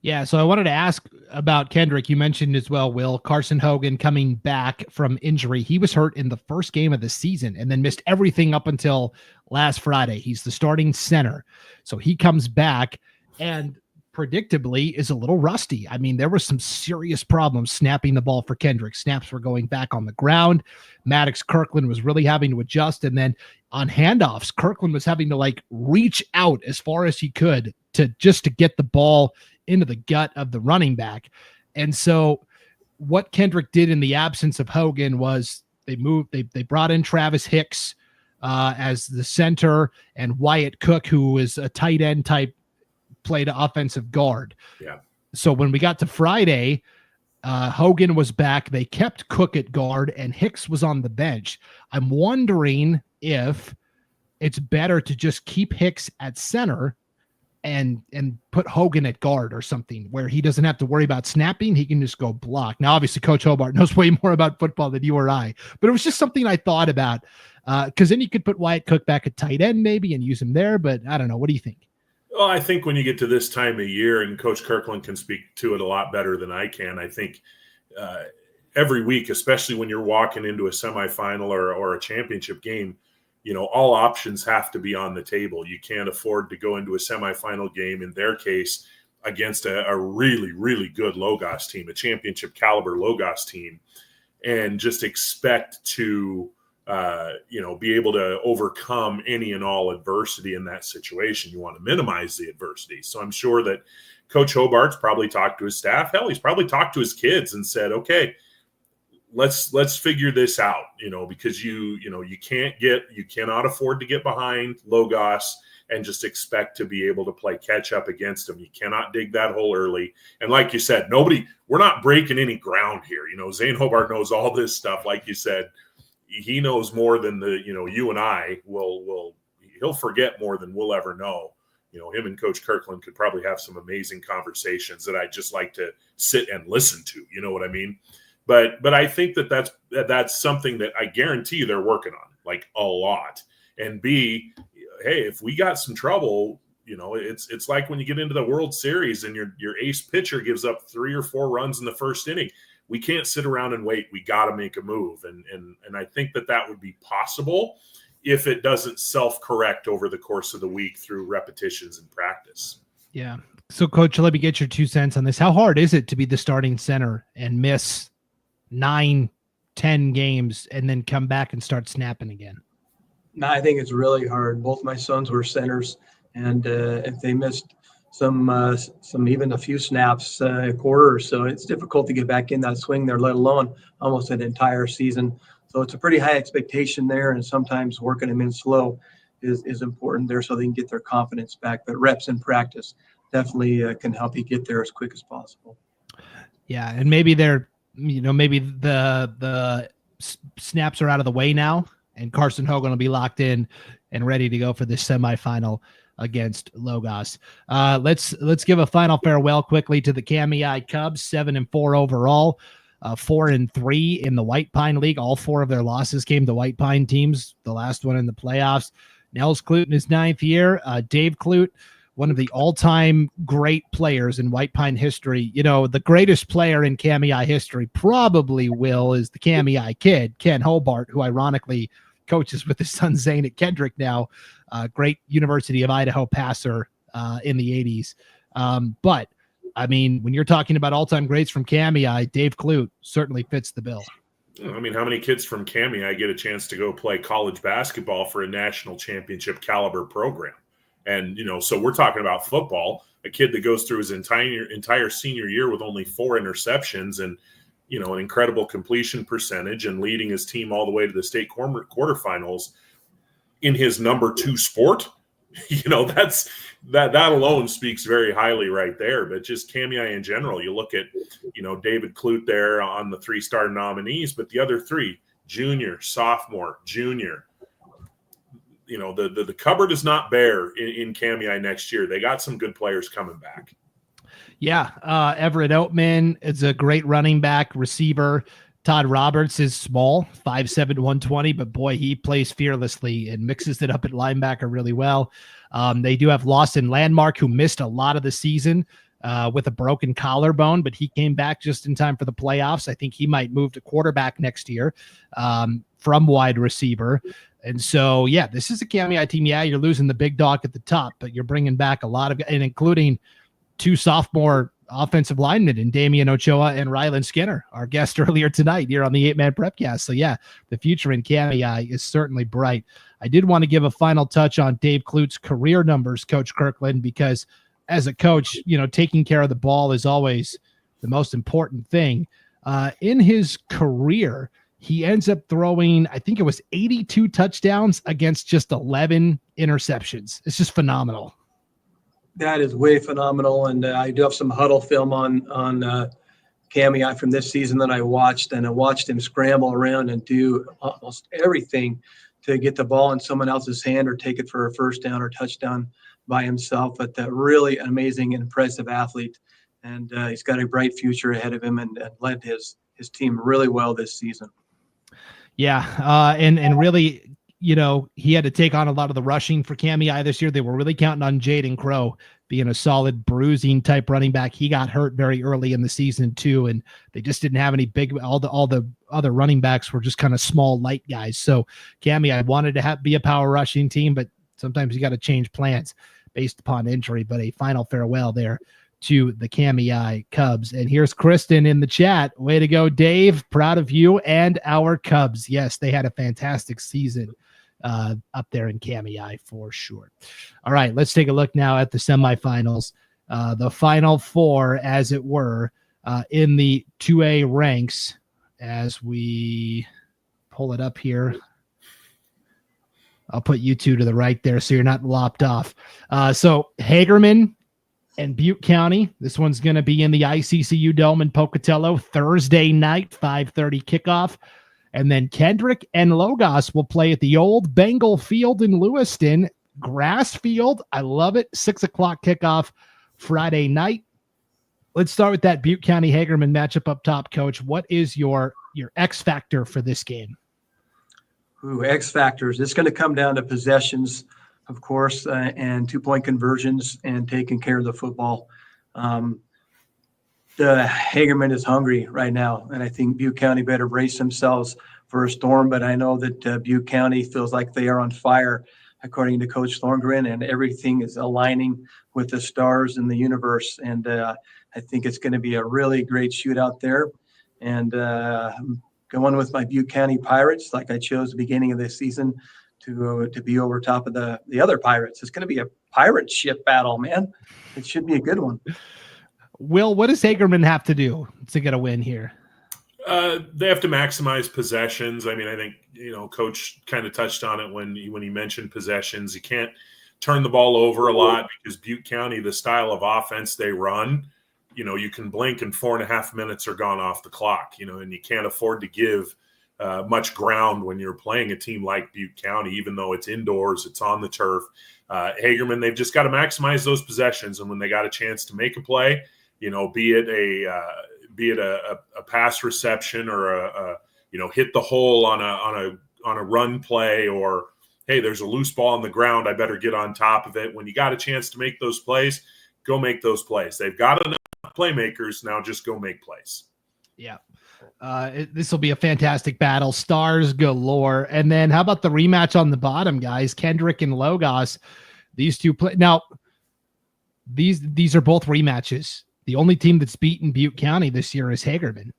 Yeah, so I wanted to ask about Kendrick. You mentioned as well, Will, Carson Hogan coming back from injury. He was hurt in the first game of the season and then missed everything up until last Friday. He's the starting center. So he comes back and predictably is a little rusty. I mean, there were some serious problems snapping the ball for Kendrick. Snaps were going back on the ground. Maddox Kirkland was really having to adjust. And then on handoffs, Kirkland was having to reach out as far as he could to get the ball into the gut of the running back. And so what Kendrick did in the absence of Hogan was they brought in Travis Hicks as the center, and Wyatt Cook, who was a tight end type, played offensive guard. Yeah. So when we got to Friday, Hogan was back. They kept Cook at guard and Hicks was on the bench. I'm wondering if it's better to just keep Hicks at center and put Hogan at guard or something where he doesn't have to worry about snapping. He can just go block. Now, obviously Coach Hobart knows way more about football than you or I, but it was just something I thought about because then you could put Wyatt Cook back at tight end maybe and use him there, but I don't know. What do you think? Well, I think when you get to this time of year, and Coach Kirkland can speak to it a lot better than I can, I think every week, especially when you're walking into a semifinal or a championship game, all options have to be on the table. You can't afford to go into a semifinal game, in their case, against a really, really good Logos team, a championship caliber Logos team, and just expect to be able to overcome any and all adversity in that situation. You want to minimize the adversity. So I'm sure that Coach Hobart's probably talked to his staff. Hell, he's probably talked to his kids and said, okay, let's figure this out, because you cannot afford to get behind Logos and just expect to be able to play catch up against them. You cannot dig that hole early. And like you said, we're not breaking any ground here. Zane Hobart knows all this stuff. Like you said, he knows more than you and I he'll forget more than we'll ever know. Him and Coach Kirkland could probably have some amazing conversations that I just like to sit and listen to. You know what I mean? But I think that's something that I guarantee you they're working on, like, a lot. And B, hey, if we got some trouble, it's like when you get into the World Series and your ace pitcher gives up 3 or 4 runs in the first inning. We can't sit around and wait. We got to make a move. And I think that would be possible if it doesn't self-correct over the course of the week through repetitions and practice. Yeah. So, Coach, let me get your 2 cents on this. How hard is it to be the starting center and miss 9-10 games and then come back and start snapping again? No, I think it's really hard. Both my sons were centers, and if they missed some even a few snaps a quarter or so, it's difficult to get back in that swing there, let alone almost an entire season. So it's a pretty high expectation there, and sometimes working them in slow is important there so they can get their confidence back. But reps in practice definitely can help you get there as quick as possible. Yeah, and maybe maybe the snaps are out of the way now, and Carson Hogan will be locked in and ready to go for this semifinal against Logos. Let's give a final farewell quickly to the Kamiah Cubs, 7-4 overall, 4-3 in the White Pine League. All 4 of their losses came to White Pine teams, the last one in the playoffs. Nels Clute in his 9th year. Dave Clute, one of the all-time great players in White Pine history. The greatest player in Kamiah history probably is the Kamiah kid, Ken Hobart, who ironically coaches with his son Zane at Kendrick now. Great University of Idaho passer in the 80s. But, I mean, when you're talking about all-time greats from Kamiah, Dave Clute certainly fits the bill. I mean, how many kids from Kamiah get a chance to go play college basketball for a national championship caliber program? And, so we're talking about football, a kid that goes through his entire senior year with only 4 interceptions and, an incredible completion percentage and leading his team all the way to the state quarterfinals in his number 2 sport. that alone speaks very highly right there. But just Kamiah in general, you look at, David Clute there on the 3-star nominees, but the other 3, junior, sophomore, junior, the cupboard is not bare in Kamiah next year. They got some good players coming back. Yeah. Everett Oatman is a great running back, receiver. Todd Roberts is small, 5'7", 120, but boy, he plays fearlessly and mixes it up at linebacker really well. They do have Lawson Landmark, who missed a lot of the season with a broken collarbone, but he came back just in time for the playoffs. I think he might move to quarterback next year from wide receiver. And so, yeah, this is a Kamiah team. Yeah, you're losing the big dog at the top, but you're bringing back a lot of, and including 2 sophomore offensive linemen in Damian Ochoa and Rylan Skinner, our guest earlier tonight here on the 8-Man Prepcast. So, yeah, the future in Kamiah is certainly bright. I did want to give a final touch on Dave Clute's career numbers, Coach Kirkland, because as a coach, taking care of the ball is always the most important thing. In his career, he ends up throwing, I think it was 82 touchdowns against just 11 interceptions. It's just phenomenal. That is way phenomenal. And I do have some huddle film on Kamiah from this season that I watched, and I watched him scramble around and do almost everything to get the ball in someone else's hand or take it for a first down or touchdown by himself. But really amazing and impressive athlete. And he's got a bright future ahead of him and led his team really well this season. Yeah. And really, he had to take on a lot of the rushing for Kamiah this year. They were really counting on Jaden Crow being a solid bruising type running back. He got hurt very early in the season too, and they just didn't have any big. All the other running backs were just kind of small, light guys. So Kamiah wanted to be a power rushing team, but sometimes you got to change plans based upon injury. But a final farewell there to the Kamiah Cubs. And here's Kristen in the chat. Way to go, Dave. Proud of you and our Cubs. Yes, they had a fantastic season up there in Kamiah for sure. All right, let's take a look now at the semifinals. The final 4, as it were, in the 2A ranks as we pull it up here. I'll put you 2 to the right there so you're not lopped off. So Hagerman and Butte County. This one's going to be in the ICCU Dome in Pocatello Thursday night, 5:30 kickoff. And then Kendrick and Logos will play at the old Bengal Field in Lewiston. Grass field. I love it. 6 o'clock kickoff Friday night. Let's start with that Butte County Hagerman matchup up top, Coach. What is your X factor for this game? Ooh, X factors. It's going to come down to possessions, of course, and 2-point conversions and taking care of the football. The Hagerman is hungry right now, and I think Butte County better brace themselves for a storm. But I know that Butte County feels like they are on fire, according to Coach Thorngren, and everything is aligning with the stars in the universe. And I think it's going to be a really great shootout there. And I'm going with my Butte County Pirates, like I chose the beginning of the season to be over top of the other Pirates. It's going to be a pirate ship battle, man. It should be a good one. Will, what does Hagerman have to do to get a win here? They have to maximize possessions. I mean, I think, Coach kind of touched on it when he mentioned possessions. You can't turn the ball over a lot because Butte County, the style of offense they run, you can blink and 4.5 minutes are gone off the clock, and you can't afford to give much ground when you're playing a team like Butte County, even though it's indoors, it's on the turf. Hagerman, they've just got to maximize those possessions. And when they got a chance to make a play, be it a pass reception or a hit the hole on a run play, or hey, there's a loose ball on the ground, I better get on top of it. When you got a chance to make those plays, go make those plays. They've got enough playmakers, now just go make plays. Yeah. This will be a fantastic battle. Stars galore. And then how about the rematch on the bottom, guys? Kendrick and Logos. These two play now. These are both rematches. The only team that's beaten Butte County this year is Hagerman.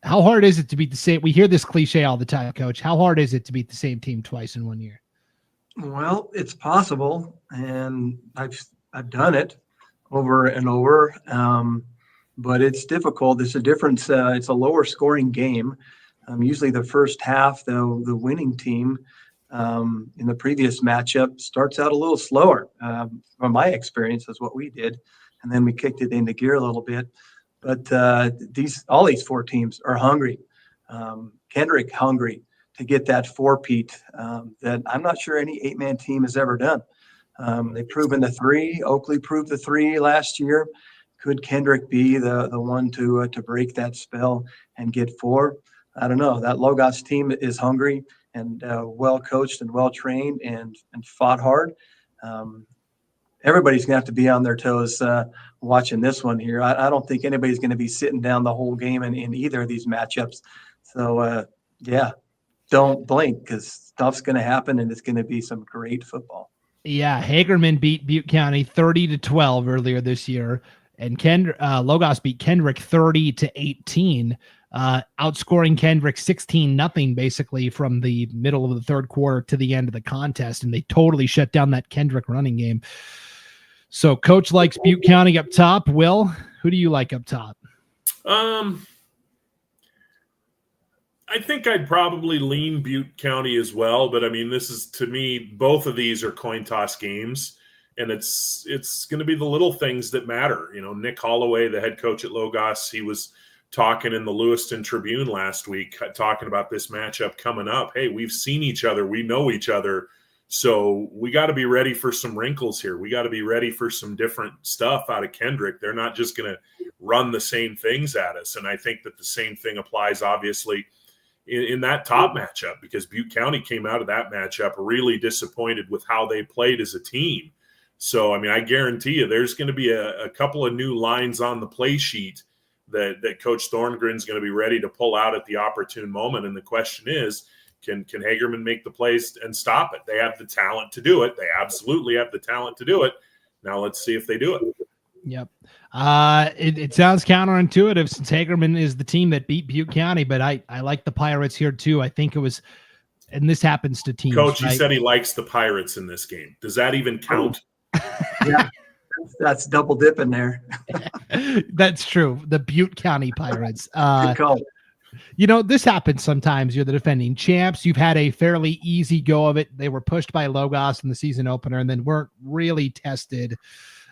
How hard is it to beat the same? We hear this cliche all the time, Coach. How hard is it to beat the same team twice in 1 year? Well, it's possible, and I've done it over and over, but it's difficult. It's a difference. It's a lower scoring game. Usually the first half, though, the winning team in the previous matchup starts out a little slower. From my experience, is what we did. And then we kicked it into gear a little bit. But all these four teams are hungry. Kendrick hungry to get that four-peat that I'm not sure any 8-man team has ever done. They've proven the 3. Oakley proved the 3 last year. Could Kendrick be the one to break that spell and get 4? I don't know. That Logos team is hungry and well coached and well trained and fought hard. Everybody's going to have to be on their toes watching this one here. I don't think anybody's going to be sitting down the whole game in either of these matchups. So, don't blink because stuff's going to happen and it's going to be some great football. Yeah, Hagerman beat Butte County 30-12 earlier this year, and Logos beat Kendrick 30-18, outscoring Kendrick 16-0 basically from the middle of the third quarter to the end of the contest, and they totally shut down that Kendrick running game. So Coach likes Butte County up top. Will, who do you like up top? I think I'd probably lean Butte County as well, but I mean, this is, to me, both of these are coin toss games, and it's going to be the little things that matter. Nick Holloway, the head coach at Logos, he was talking in the Lewiston Tribune last week, talking about this matchup coming up. Hey, we've seen each other. We know each other. So we got to be ready for some wrinkles here. We got to be ready for some different stuff out of Kendrick. They're not just going to run the same things at us. And I think that the same thing applies, obviously, in that top matchup, because Butte County came out of that matchup really disappointed with how they played as a team. So, I mean, I guarantee you there's going to be a couple of new lines on the play sheet that Coach Thorngren's going to be ready to pull out at the opportune moment. And the question is, can Hagerman make the plays and stop it? They have the talent to do it. They absolutely have the talent to do it. Now let's see if they do it. Yep. It sounds counterintuitive since Hagerman is the team that beat Butte County, but I like the Pirates here too. I think it was, and this happens to teams. Coach, right? He said he likes the Pirates in this game. Does that even count? Yeah, that's double dipping there. That's true. The Butte County Pirates. Good call. This happens sometimes. You're the defending champs. You've had a fairly easy go of it. They were pushed by Logos in the season opener and then weren't really tested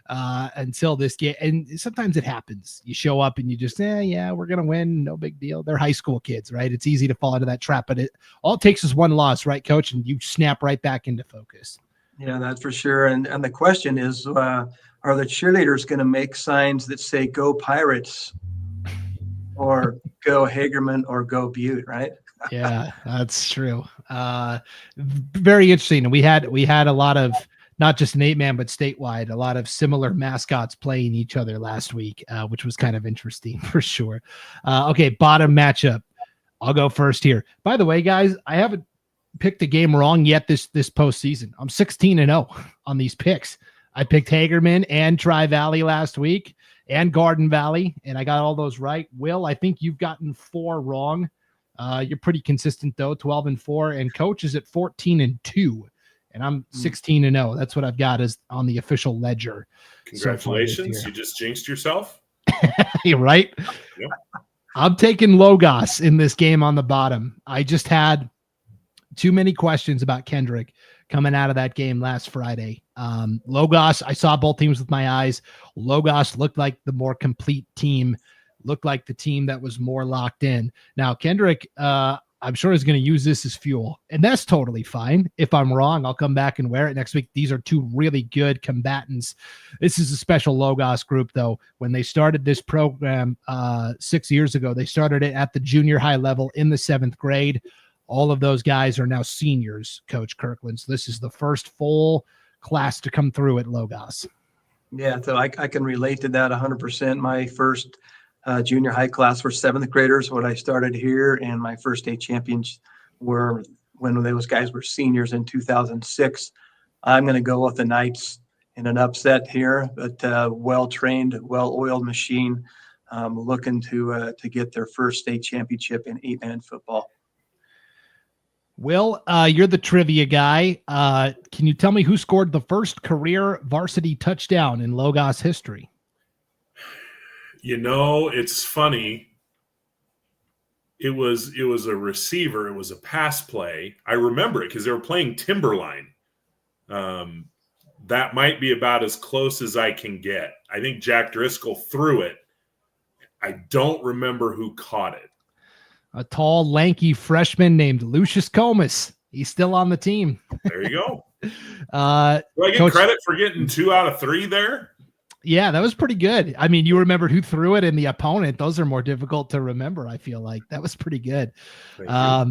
until this game. And sometimes it happens. You show up and you just, we're going to win. No big deal. They're high school kids, right? It's easy to fall into that trap, but all it takes is one loss, right, Coach? And you snap right back into focus. Yeah, that's for sure. And the question is, are are the cheerleaders going to make signs that say "Go Pirates" or "Go Hagerman" or "Go Butte"? Right? Yeah, that's true. Very interesting. And we had a lot of, not just an 8-man, but statewide, a lot of similar mascots playing each other last week, which was kind of interesting for sure. Okay, bottom matchup. I'll go first here. By the way, guys, I haven't picked a game wrong yet this postseason. I'm 16-0 on these picks. I picked Hagerman and Tri-Valley last week and Garden Valley, and I got all those right. Will, I think you've gotten 4 wrong. You're pretty consistent though, 12-4, and Coach is at 14-2, and I'm 16-0. That's what I've got as on the official ledger. Congratulations. You just jinxed yourself. You're right. Yep. I'm taking Logos in this game on the bottom. I just had too many questions about Kendrick coming out of that game last Friday. Logos, I saw both teams with my eyes. Logos looked like the more complete team, looked like the team that was more locked in. Now, Kendrick, I'm sure is going to use this as fuel, and that's totally fine. If I'm wrong, I'll come back and wear it next week. These are 2 really good combatants. This is a special Logos group, though. When they started this program 6 years ago, they started it at the junior high level in the 7th grade. All of those guys are now seniors, Coach Kirkland. So this is the first full class to come through at Logos. Yeah, so I can relate to that 100%. My first junior high class were 7th graders when I started here, and my first state champions were when those guys were seniors in 2006. I'm going to go with the Knights in an upset here, but well-trained, well-oiled machine, looking to get their first state championship in 8-man football. Will, you're the trivia guy. Can you tell me who scored the first career varsity touchdown in Logos history? It's funny. It was a receiver. It was a pass play. I remember it because they were playing Timberline. That might be about as close as I can get. I think Jack Driscoll threw it. I don't remember who caught it. A tall, lanky freshman named Lucius Comas. He's still on the team. There you go. Do I get credit for getting 2 out of 3 there? Yeah, that was pretty good. I mean, you remembered who threw it and the opponent. Those are more difficult to remember, I feel like. That was pretty good. A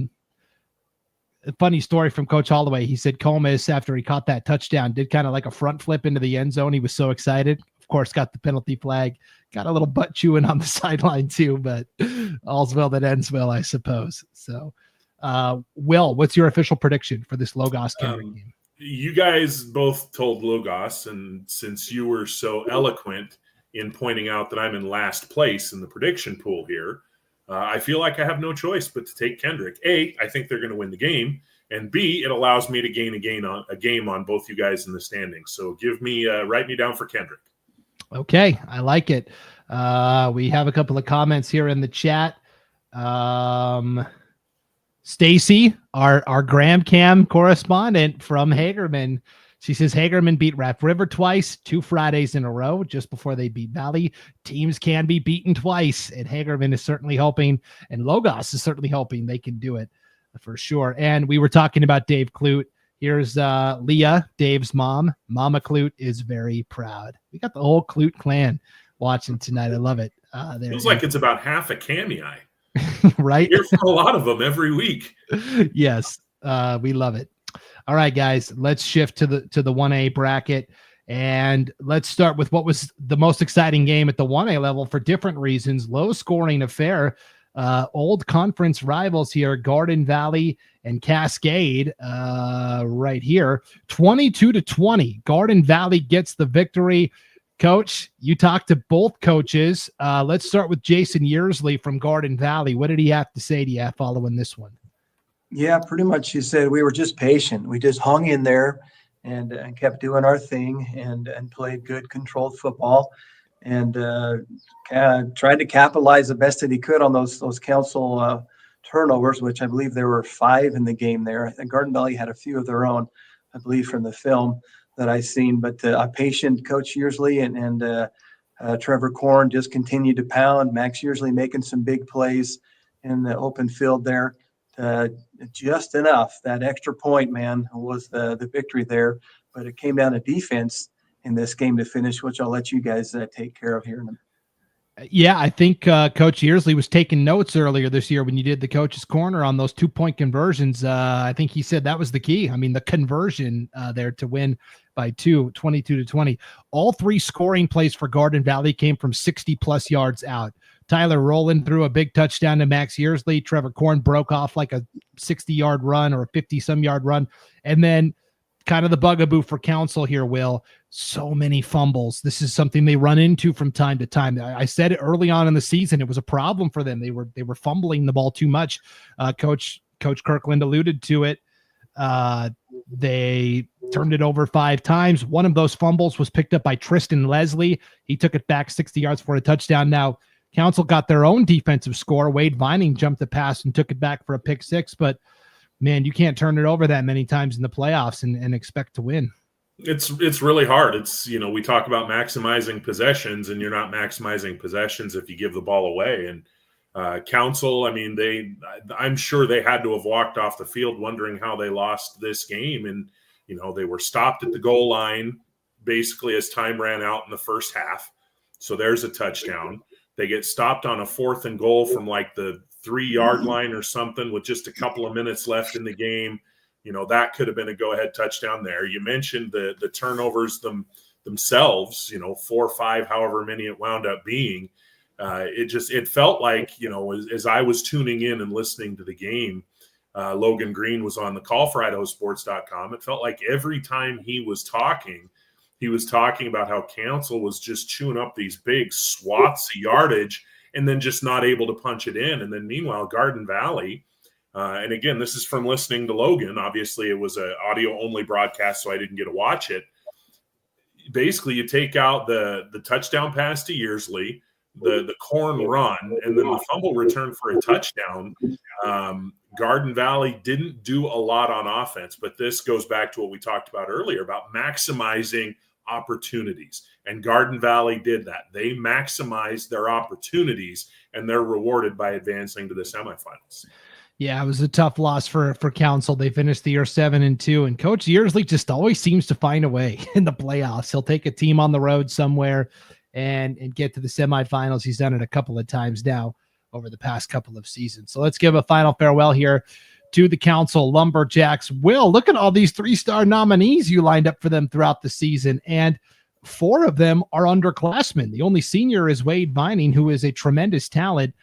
funny story from Coach Holloway. He said Comas, after he caught that touchdown, did kind of like a front flip into the end zone. He was so excited. Of course, got the penalty flag. Got a little butt chewing on the sideline too, but all's well that ends well, I suppose. So, Will, what's your official prediction for this Logos Kendrick game? You guys both told Logos, and since you were so eloquent in pointing out that I'm in last place in the prediction pool here, I feel like I have no choice but to take Kendrick. A, I think they're going to win the game, and B, it allows me to gain a game on both you guys in the standings. So write me down for Kendrick. Okay, I like it. We have a couple of comments here in the chat. Stacy, our Graham Cam correspondent from Hagerman, she says Hagerman beat Raft River twice, 2 Fridays in a row, just before they beat Valley. Teams can be beaten twice, and Hagerman is certainly hoping, and Logos is certainly hoping they can do it for sure. And we were talking about Dave Clute. Here's Leah, Dave's mom. Mama Clute is very proud. We got the whole Clute clan watching tonight. I love it. Feels like it's about half a cameo. Right? Hear from a lot of them every week. Yes, we love it. All right, guys, let's shift to the 1A bracket, and let's start with what was the most exciting game at the 1A level for different reasons. Low scoring affair. Old conference rivals here, Garden Valley and Cascade, right here, 22-20. Garden Valley gets the victory. Coach, you talked to both coaches. Let's start with Jason Yearsley from Garden Valley. What did he have to say to you following this one? Yeah, pretty much. He said we were just patient. We just hung in there and kept doing our thing and played good, controlled football, and tried to capitalize the best that he could on those council turnovers, which I believe there were 5 in the game there. I think Garden Valley had a few of their own, I believe, from the film that I've seen. But a patient Coach Yearsley and Trevor Korn just continued to pound. Max Yearsley making some big plays in the open field there. Just enough. That extra point, man, was the victory there. But it came down to defense in this game to finish, which I'll let you guys take care of here in a minute. Yeah, I think Coach Yearsley was taking notes earlier this year when you did the coach's corner on those 2-point conversions. I think he said that was the key. I mean, the conversion there to win by 22-20. All 3 scoring plays for Garden Valley came from 60-plus yards out. Tyler Rowland threw a big touchdown to Max Yearsley. Trevor Korn broke off like a 60-yard run or a 50-some-yard run. And then kind of the bugaboo for Council here, Will. So many fumbles. This is something they run into from time to time. I said it early on in the season. It was a problem for them. They were fumbling the ball too much. Coach Kirkland alluded to it. They turned it over 5 times. One of those fumbles was picked up by Tristan Leslie. He took it back 60 yards for a touchdown. Now, Council got their own defensive score. Wade Vining jumped the pass and took it back for a pick 6, but man, you can't turn it over that many times in the playoffs and expect to win. It's really hard. It's, we talk about maximizing possessions, and you're not maximizing possessions if you give the ball away. And Council, I mean, I'm sure they had to have walked off the field wondering how they lost this game. And, they were stopped at the goal line basically as time ran out in the first half. So there's a touchdown. They get stopped on a 4th and goal from like the 3-yard line or something with just a couple of minutes left in the game. That could have been a go-ahead touchdown there. You mentioned the turnovers themselves, 4 or 5, however many it wound up being. It felt like, as I was tuning in and listening to the game, Logan Green was on the call for IdahoSports.com. It felt like every time he was talking about how Council was just chewing up these big swaths of yardage and then just not able to punch it in. And then meanwhile, Garden Valley, and again, this is from listening to Logan. Obviously, it was an audio-only broadcast, so I didn't get to watch it. Basically, you take out the touchdown pass to Yearsley, the corn run, and then the fumble return for a touchdown. Garden Valley didn't do a lot on offense, but this goes back to what we talked about earlier about maximizing opportunities. And Garden Valley did that. They maximized their opportunities, and they're rewarded by advancing to the semifinals. Yeah, it was a tough loss for Council. They finished the year 7-2, and Coach Yearsley just always seems to find a way in the playoffs. He'll take a team on the road somewhere and get to the semifinals. He's done it a couple of times now over the past couple of seasons. So let's give a final farewell here to the Council Lumberjacks. Will, look at all these 3-star nominees you lined up for them throughout the season, and 4 of them are underclassmen. The only senior is Wade Vining, who is a tremendous talent.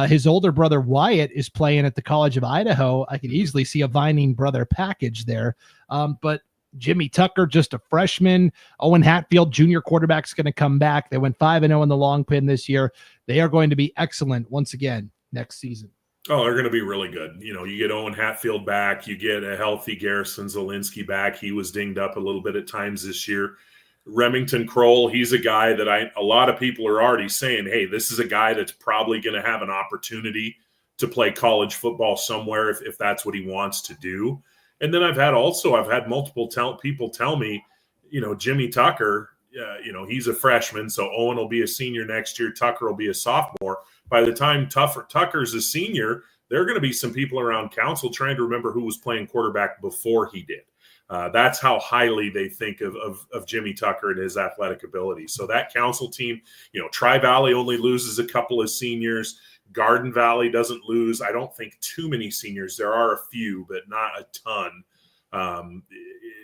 His older brother Wyatt is playing at the College of Idaho. I could easily see a Vining brother package there. But Jimmy Tucker, just a freshman. Owen Hatfield, junior quarterback, is going to come back. They went 5-0 in the long pin this year. They are going to be excellent once again next season. Oh, they're going to be really good. You get Owen Hatfield back. You get a healthy Garrison Zielinski back. He was dinged up a little bit at times this year. Remington Kroll, he's a guy that a lot of people are already saying, hey, this is a guy that's probably going to have an opportunity to play college football somewhere if that's what he wants to do. And then I've had multiple people tell me, Jimmy Tucker, he's a freshman, so Owen will be a senior next year. Tucker will be a sophomore. By the time Tucker's a senior, there are going to be some people around Council trying to remember who was playing quarterback before he did. That's how highly they think of Jimmy Tucker and his athletic ability. So that Council team, Tri-Valley only loses a couple of seniors. Garden Valley doesn't lose, I don't think, too many seniors. There are a few, but not a ton.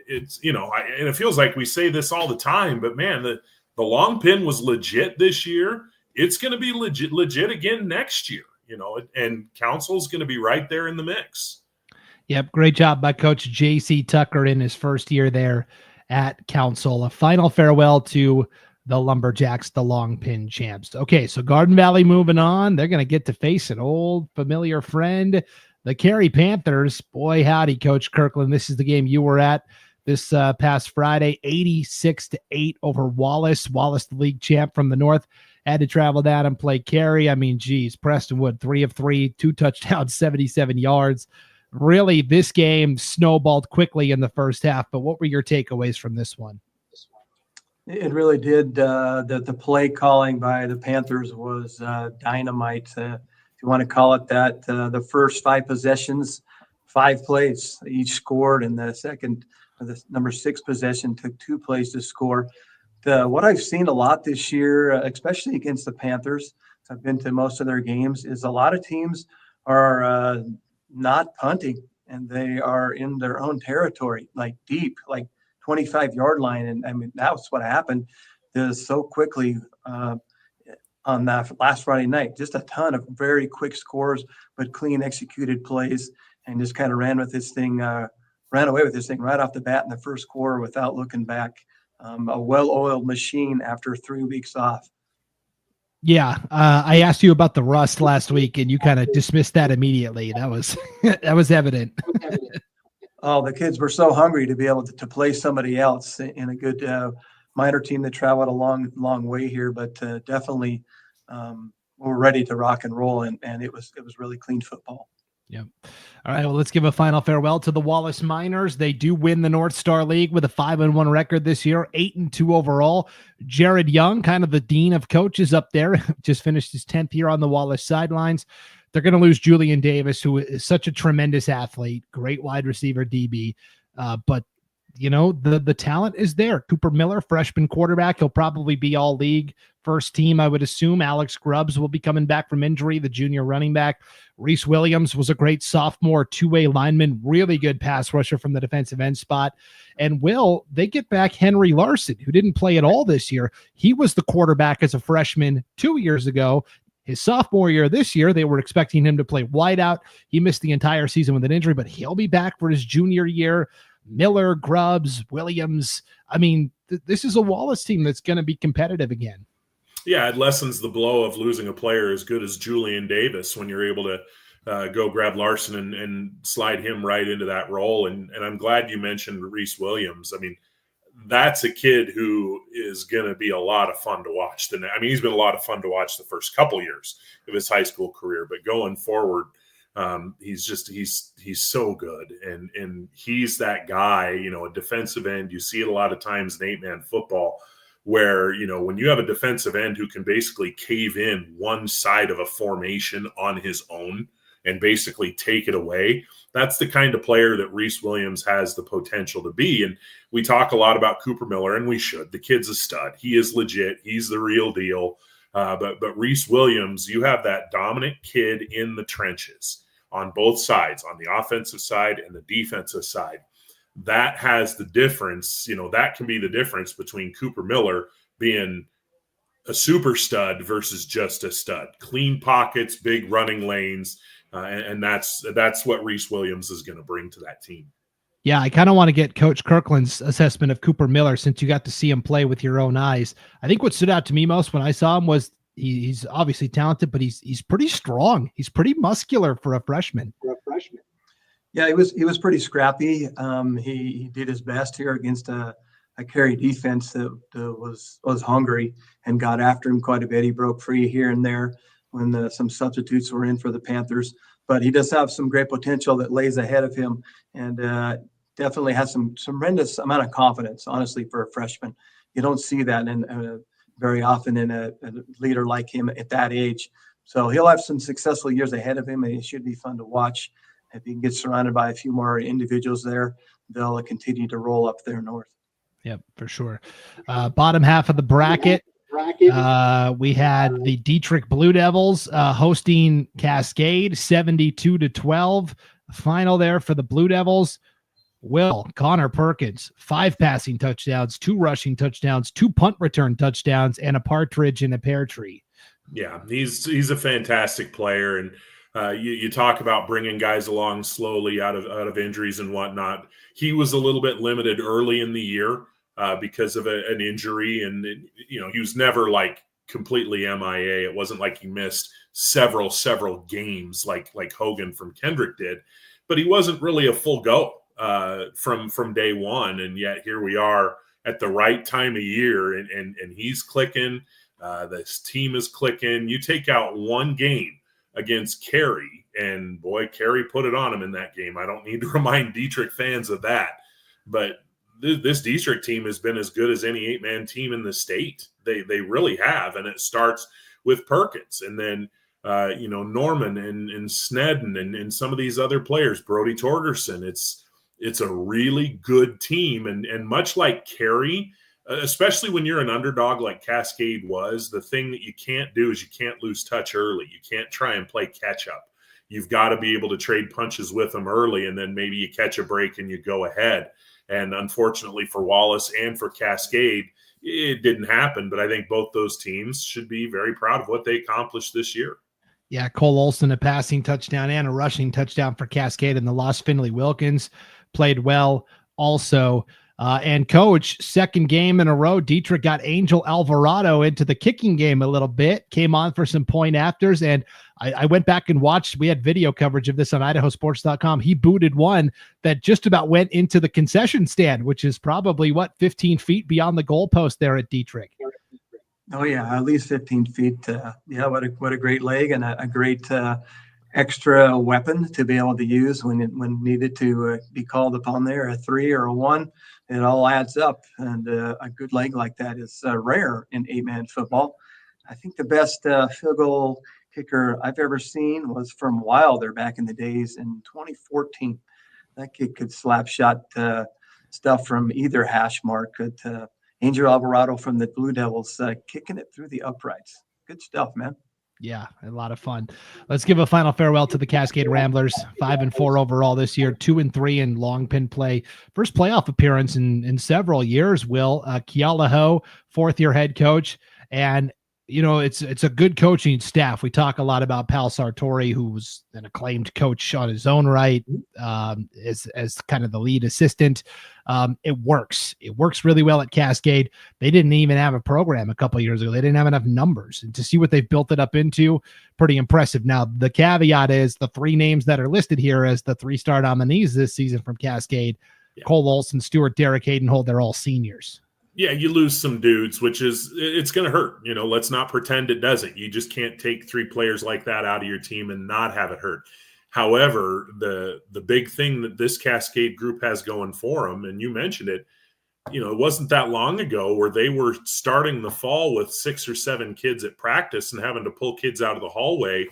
It's, and it feels like we say this all the time, but man, the long pin was legit this year. It's going to be legit again next year, and Council's going to be right there in the mix. Yep, great job by Coach J.C. Tucker in his first year there at Council. A final farewell to the Lumberjacks, the long pin champs. Okay, so Garden Valley moving on. They're going to get to face an old familiar friend, the Cary Panthers. Boy, howdy, Coach Kirkland. This is the game you were at this past Friday, 86-8 over Wallace. Wallace, the league champ from the north, had to travel down and play Cary. I mean, geez, Preston Wood, 3 of 3, 2 touchdowns, 77 yards. Really, this game snowballed quickly in the first half, but what were your takeaways from this one? It really did. The play calling by the Panthers was dynamite, if you want to call it that. The first 5 possessions, 5 plays each scored, and the number 6 possession took 2 plays to score. what I've seen a lot this year, especially against the Panthers, I've been to most of their games, is a lot of teams are not punting, and they are in their own territory, like deep, like 25-yard line. And I mean, that's what happened so quickly on that last Friday night. Just a ton of very quick scores, but clean executed plays, and just kind of ran away with this thing right off the bat in the first quarter without looking back. A well-oiled machine after 3 weeks off. Yeah, I asked you about the rust last week, and you kind of dismissed that immediately. That was that was evident. Oh, the kids were so hungry to be able to play somebody else in a good minor team that traveled a long way here, but definitely we're ready to rock and roll, and it was really clean football. Yep. All right. Well, let's give a final farewell to the Wallace Miners. They do win the North Star League with a 5-1 record this year, 8-2 overall. Jared Young, kind of the dean of coaches up there, just finished his 10th year on the Wallace sidelines. They're going to lose Julian Davis, who is such a tremendous athlete, great wide receiver DB. But you know, the talent is there. Cooper Miller, freshman quarterback. He'll probably be all league first team, I would assume. Alex Grubbs will be coming back from injury, the junior running back. Reese Williams was a great sophomore two-way lineman, really good pass rusher from the defensive end spot. And they get back Henry Larson, who didn't play at all this year. He was the quarterback as a freshman 2 years ago. His sophomore year this year, they were expecting him to play wideout. He missed the entire season with an injury, but he'll be back for his junior year. Miller, Grubbs, Williams. I mean, this is a Wallace team that's going to be competitive again. Yeah, it lessens the blow of losing a player as good as Julian Davis when you're able to go grab Larson and slide him right into that role. And I'm glad you mentioned Reese Williams. I mean, that's a kid who is going to be a lot of fun to watch. He's been a lot of fun to watch the first couple years of his high school career, but going forward, he's so good. And he's that guy, you know, a defensive end. You see it a lot of times in 8-man football where, you know, when you have a defensive end who can basically cave in one side of a formation on his own and basically take it away, that's the kind of player that Reese Williams has the potential to be. And we talk a lot about Cooper Miller, and we should. The kid's a stud. He is legit. He's the real deal. But Reese Williams, you have that dominant kid in the trenches on both sides, on the offensive side and the defensive side. That has the difference. You know, that can be the difference between Cooper Miller being a super stud versus just a stud. Clean pockets, big running lanes, and that's what Reese Williams is going to bring to that team. Yeah, I kind of want to get Coach Kirkland's assessment of Cooper Miller since you got to see him play with your own eyes. I think what stood out to me most when I saw him was he's obviously talented, but he's pretty strong. He's pretty muscular for a freshman. Yeah, he was pretty scrappy. He did his best here against a Carey defense that was hungry and got after him quite a bit. He broke free here and there when some substitutes were in for the Panthers. But he does have some great potential that lays ahead of him, and definitely has some tremendous amount of confidence, honestly, for a freshman. You don't see that very often in a leader like him at that age. So he'll have some successful years ahead of him, and it should be fun to watch. If he can get surrounded by a few more individuals there, they'll continue to roll up there north. Yep, for sure. Bottom half of the bracket. We had the Dietrich Blue Devils hosting Cascade 72-12. Final there for the Blue Devils. Connor Perkins, 5 passing touchdowns, 2 rushing touchdowns, 2 punt return touchdowns, and a partridge in a pear tree. Yeah, he's a fantastic player, and you talk about bringing guys along slowly out of injuries and whatnot. He was a little bit limited early in the year because of an injury, and he was never like completely MIA. It wasn't like he missed several games like Hogan from Kendrick did, but he wasn't really a full go from day one. And yet here we are at the right time of year, and he's clicking. This team is clicking. You take out one game against Carey, and boy, Carey put it on him in that game. I don't need to remind Dietrich fans of that, but this Dietrich team has been as good as any 8-man team in the state. They really have, and it starts with Perkins, and then Norman and Snedden and some of these other players, Brody Torgerson. It's a really good team, and much like Carey, especially when you're an underdog like Cascade was. The thing that you can't do is you can't lose touch early. You can't try and play catch up. You've got to be able to trade punches with them early, and then maybe you catch a break and you go ahead. And unfortunately for Wallace and for Cascade, it didn't happen. But I think both those teams should be very proud of what they accomplished this year. Yeah, Cole Olson, a passing touchdown and a rushing touchdown for Cascade, and the lost Finley Wilkins played well also. And coach, second game in a row, Dietrich got Angel Alvarado into the kicking game a little bit, came on for some point afters. And I went back and watched, we had video coverage of this on IdahoSports.com. He booted one that just about went into the concession stand, which is probably 15 feet beyond the goalpost there at Dietrich. Oh yeah, at least 15 feet. Yeah, what a great leg, and a great extra weapon to be able to use when needed to be called upon there. A 3 or a 1, it all adds up, and a good leg like that is rare in 8-man football. I think the best field goal kicker I've ever seen was from Wilder back in the days in 2014. That kid could slap shot stuff from either hash mark. Angel Alvarado from the Blue Devils kicking it through the uprights. Good stuff, man. Yeah, a lot of fun. Let's give a final farewell to the Cascade Ramblers. 5-4 overall this year, 2-3 in long pin play. First playoff appearance in several years. Will Kealaho, fourth-year head coach, and it's a good coaching staff. We talk a lot about Pal Sartori, who's an acclaimed coach on his own right, as kind of the lead assistant. It works. It works really well at Cascade. They didn't even have a program a couple of years ago. They didn't have enough numbers. And to see what they've built it up into, pretty impressive. Now, the caveat is the 3 names that are listed here as the 3-star nominees this season from Cascade, Cole Olson, Stuart, Derek Haydenhold, they're all seniors. Yeah, you lose some dudes, it's going to hurt. Let's not pretend it doesn't. You just can't take 3 players like that out of your team and not have it hurt. However, the big thing that this Cascade group has going for them, and you mentioned it, it wasn't that long ago where they were starting the fall with 6 or 7 kids at practice and having to pull kids out of the hallway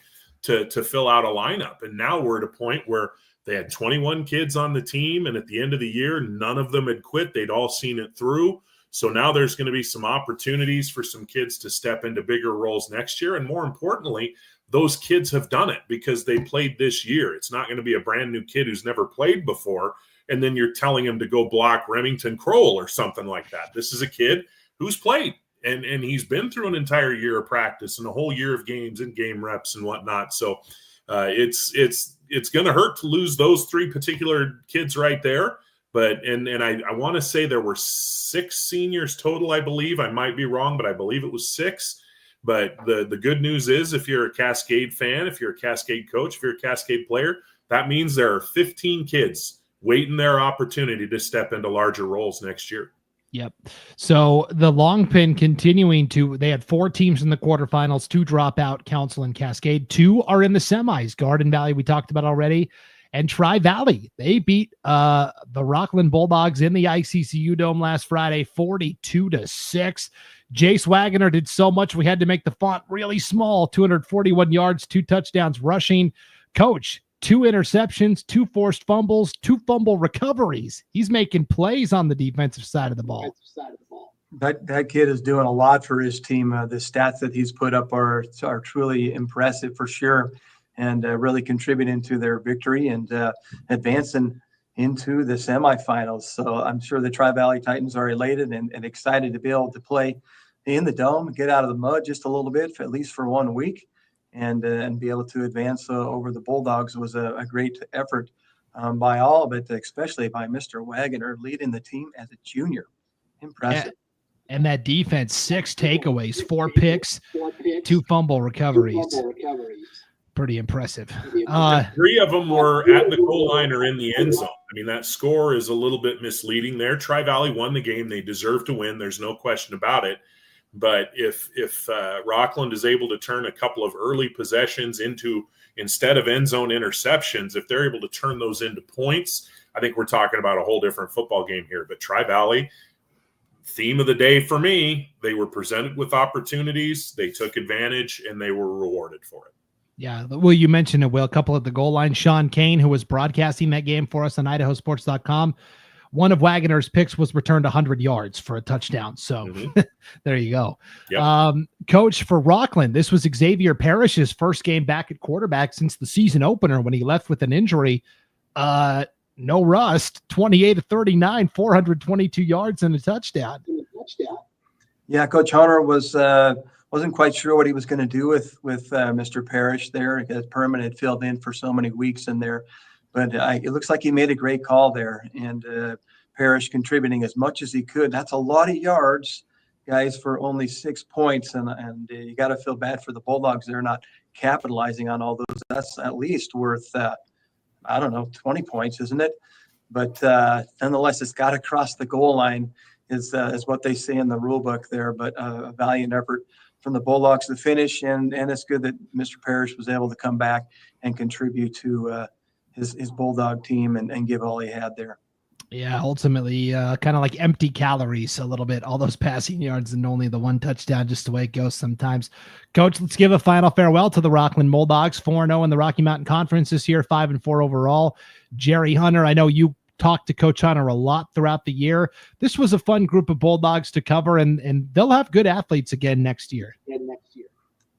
to fill out a lineup. And now we're at a point where they had 21 kids on the team, and at the end of the year, none of them had quit. They'd all seen it through. So now there's going to be some opportunities for some kids to step into bigger roles next year. And more importantly, those kids have done it because they played this year. It's not going to be a brand new kid who's never played before, and then you're telling him to go block Remington Kroll or something like that. This is a kid who's played, and he's been through an entire year of practice and a whole year of games and game reps and whatnot. So it's going to hurt to lose those 3 particular kids right there. But I want to say there were 6 seniors total, I believe. I might be wrong, but I believe it was 6. But the good news is, if you're a Cascade fan, if you're a Cascade coach, if you're a Cascade player, that means there are 15 kids waiting their opportunity to step into larger roles next year. Yep. So the long pin continuing they had 4 teams in the quarterfinals, 2 drop out, Council and Cascade. 2 are in the semis. Garden Valley, we talked about already. And Tri-Valley, they beat the Rockland Bulldogs in the ICCU Dome last Friday, 42-6. Jace Wagner did so much we had to make the font really small. 241 yards, 2 touchdowns rushing. Coach, 2 interceptions, 2 forced fumbles, 2 fumble recoveries. He's making plays on the defensive side of the ball. That kid is doing a lot for his team. The stats that he's put up are truly impressive for sure, and really contributing to their victory and advancing into the semifinals. So I'm sure the Tri-Valley Titans are elated and excited to be able to play in the Dome, get out of the mud just a little bit, at least for 1 week, and be able to advance over the Bulldogs. Was a great effort by all, but especially by Mr. Wagner, leading the team as a junior. Impressive. And that defense, 6 takeaways, 4 picks, 2 fumble recoveries. Pretty impressive. 3 of them were at the goal line or in the end zone. I mean, that score is a little bit misleading there. Tri-Valley won the game. They deserve to win. There's no question about it. But if Rockland is able to turn a couple of early possessions into, instead of end zone interceptions, if they're able to turn those into points, I think we're talking about a whole different football game here. But Tri-Valley, theme of the day for me, they were presented with opportunities, they took advantage, and they were rewarded for it. Yeah, well, you mentioned it, Will, a couple at the goal line. Sean Kane, who was broadcasting that game for us on IdahoSports.com, one of Wagner's picks was returned 100 yards for a touchdown. So there you go. Yep. Coach, for Rockland, this was Xavier Parrish's first game back at quarterback since the season opener when he left with an injury. No rust, 28-39, 422 yards and a touchdown. Yeah, Coach Hunter wasn't quite sure what he was going to do with Mr. Parrish there, because Perman had filled in for so many weeks in there. But it looks like he made a great call there, and Parrish contributing as much as he could. That's a lot of yards, guys, for only 6 points, and you got to feel bad for the Bulldogs. They're not capitalizing on all those. That's at least worth 20 points, isn't it? But nonetheless, it's got to cross the goal line, is what they say in the rule book there. But a valiant effort from the Bulldogs to finish, and it's good that Mr. Parrish was able to come back and contribute to his Bulldog team and give all he had there. Yeah, ultimately, kind of like empty calories a little bit, all those passing yards and only the one touchdown, just the way it goes sometimes. Coach, let's give a final farewell to the Rockland Bulldogs, 4-0 in the Rocky Mountain Conference this year, 5-4 overall. Jerry Hunter, I know you talked to Coach Hunter a lot throughout the year. This was a fun group of Bulldogs to cover, and they'll have good athletes again next year.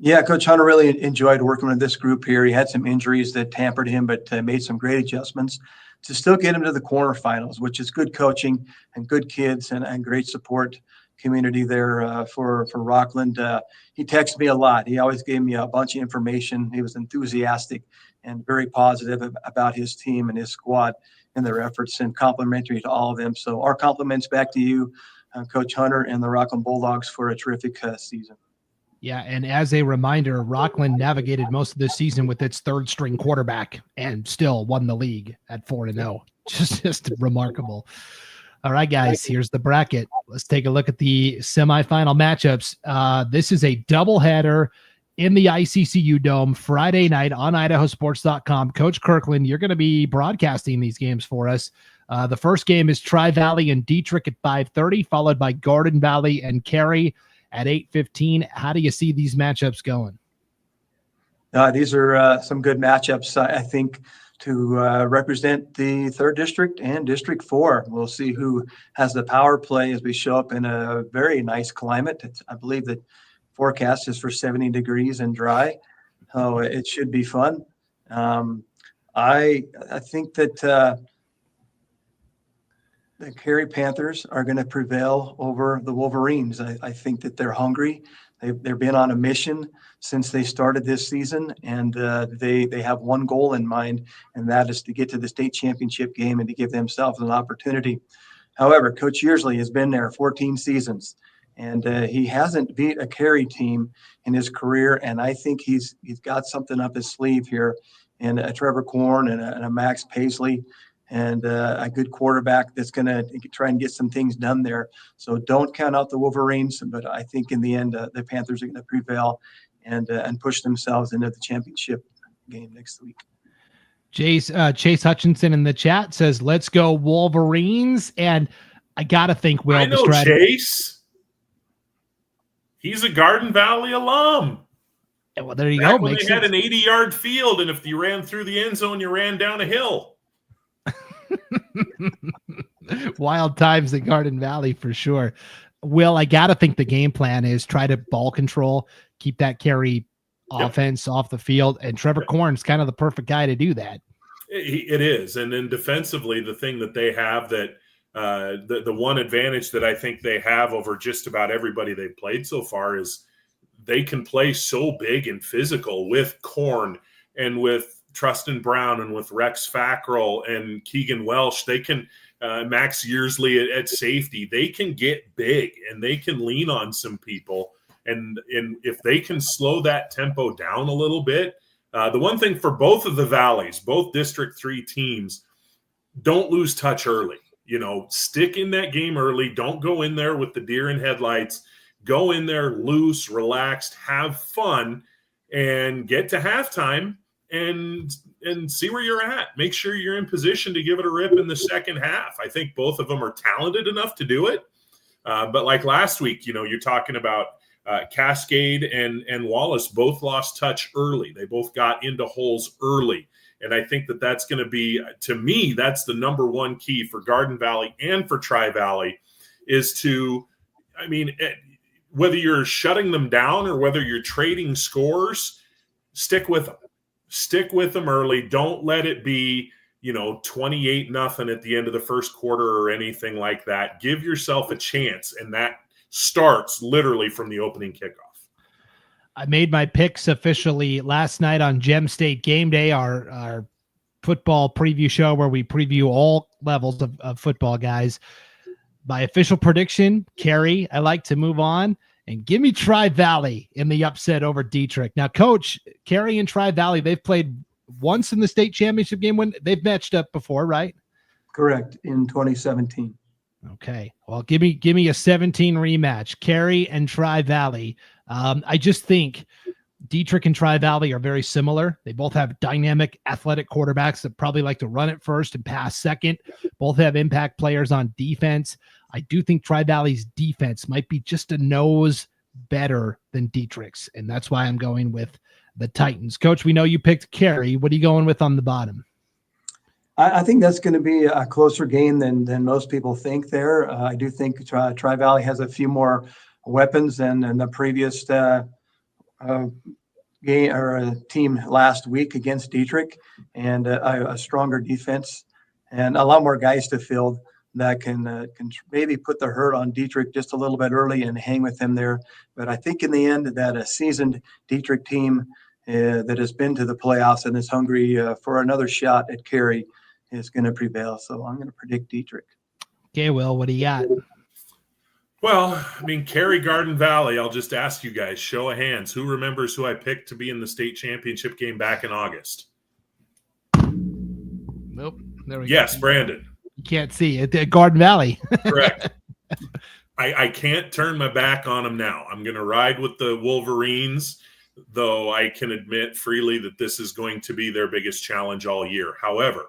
Yeah, Coach Hunter really enjoyed working with this group here. He had some injuries that hampered him, but made some great adjustments to still get him to the quarterfinals, which is good coaching and good kids and great support community there for Rockland. He texted me a lot. He always gave me a bunch of information. He was enthusiastic and very positive about his team and his squad and their efforts, and complimentary to all of them. So our compliments back to you, Coach Hunter, and the Rockland Bulldogs for a terrific season. Yeah, and as a reminder, Rockland navigated most of this season with its third-string quarterback and still won the league at 4-0. Just remarkable. All right, guys, here's the bracket. Let's take a look at the semifinal matchups. This is a doubleheader in the ICCU Dome Friday night on IdahoSports.com. Coach Kirkland, you're going to be broadcasting these games for us. The first game is Tri-Valley and Dietrich at 5:30, followed by Garden Valley and Cary at 8:15. How do you see these matchups going? These are some good matchups, I think, to represent the 3rd District and District 4. We'll see who has the power play as we show up in a very nice climate. I believe the forecast is for 70 degrees and dry, so it should be fun. I think that the Cary Panthers are going to prevail over the Wolverines. I think that they're hungry. They've been on a mission since they started this season, and they have one goal in mind, and that is to get to the state championship game and to give themselves an opportunity. However, Coach Yearsley has been there 14 seasons, and he hasn't beat a Cary team in his career, and I think he's got something up his sleeve here in a Trevor Korn and a Max Paisley, and a good quarterback that's going to try and get some things done there. So don't count out the Wolverines, but I think in the end, the Panthers are going to prevail and push themselves into the championship game next week. Chase Hutchinson in the chat says, let's go Wolverines. And I got to think, Will, I know Chase. He's a Garden Valley alum. Yeah, well, there you Back go. when Makes they had sense. an 80-yard field, and if you ran through the end zone, you ran down a hill. Wild times at Garden Valley for sure. Will, I gotta think the game plan is try to ball control, keep that Cary offense off the field, and Trevor Korn's kind of the perfect guy to do that. It is, and then defensively, the thing that they have that the one advantage that I think they have over just about everybody they've played so far is they can play so big and physical with Korn and with Trustin Brown and with Rex Fackrell and Keegan Welsh. They can Max Yearsley at safety. They can get big and they can lean on some people. And if they can slow that tempo down a little bit, the one thing for both of the valleys, both District 3 teams, don't lose touch early. You know, stick in that game early. Don't go in there with the deer in headlights. Go in there loose, relaxed, have fun, and get to halftime and see where you're at. Make sure you're in position to give it a rip in the second half. I think both of them are talented enough to do it. But like last week, you know, you're talking about Cascade and Wallace both lost touch early. They both got into holes early. And I think that that's going to be, to me, that's the number one key for Garden Valley and for Tri-Valley is to, I mean, whether you're shutting them down or whether you're trading scores, stick with them. Stick with them early. Don't let it be, 28-0 at the end of the first quarter or anything like that. Give yourself a chance, and that starts literally from the opening kickoff. I made my picks officially last night on Gem State Game Day, our football preview show where we preview all levels of football, guys. My official prediction, Carey, I like to move on and give me Tri-Valley in the upset over Dietrich. Now, Coach, Carey and Tri-Valley, they've played once in the state championship game when they've matched up before, right? Correct, in 2017. Okay. Well, give me a 17 rematch, Carey and Tri-Valley. I just think Dietrich and Tri-Valley are very similar. They both have dynamic, athletic quarterbacks that probably like to run it first and pass second. Both have impact players on defense. I do think Tri-Valley's defense might be just a nose better than Dietrich's, and that's why I'm going with the Titans. Coach, we know you picked Carey. What are you going with on the bottom? I think that's going to be a closer game than most people think there. I do think Tri-Valley has a few more weapons than the previous game or team last week against Dietrich, and a stronger defense and a lot more guys to field that can maybe put the hurt on Dietrich just a little bit early and hang with him there. But I think in the end that a seasoned Dietrich team that has been to the playoffs and is hungry for another shot at Carey is going to prevail. So I'm going to predict Dietrich. Okay, Will, what do you got? Well, I mean, Carey, Garden Valley, I'll just ask you guys, show of hands, who remembers who I picked to be in the state championship game back in August? Nope. There we go. Yes, Brandon. You can't see it at Garden Valley. Correct. I can't turn my back on them now. I'm going to ride with the Wolverines, though I can admit freely that this is going to be their biggest challenge all year. However,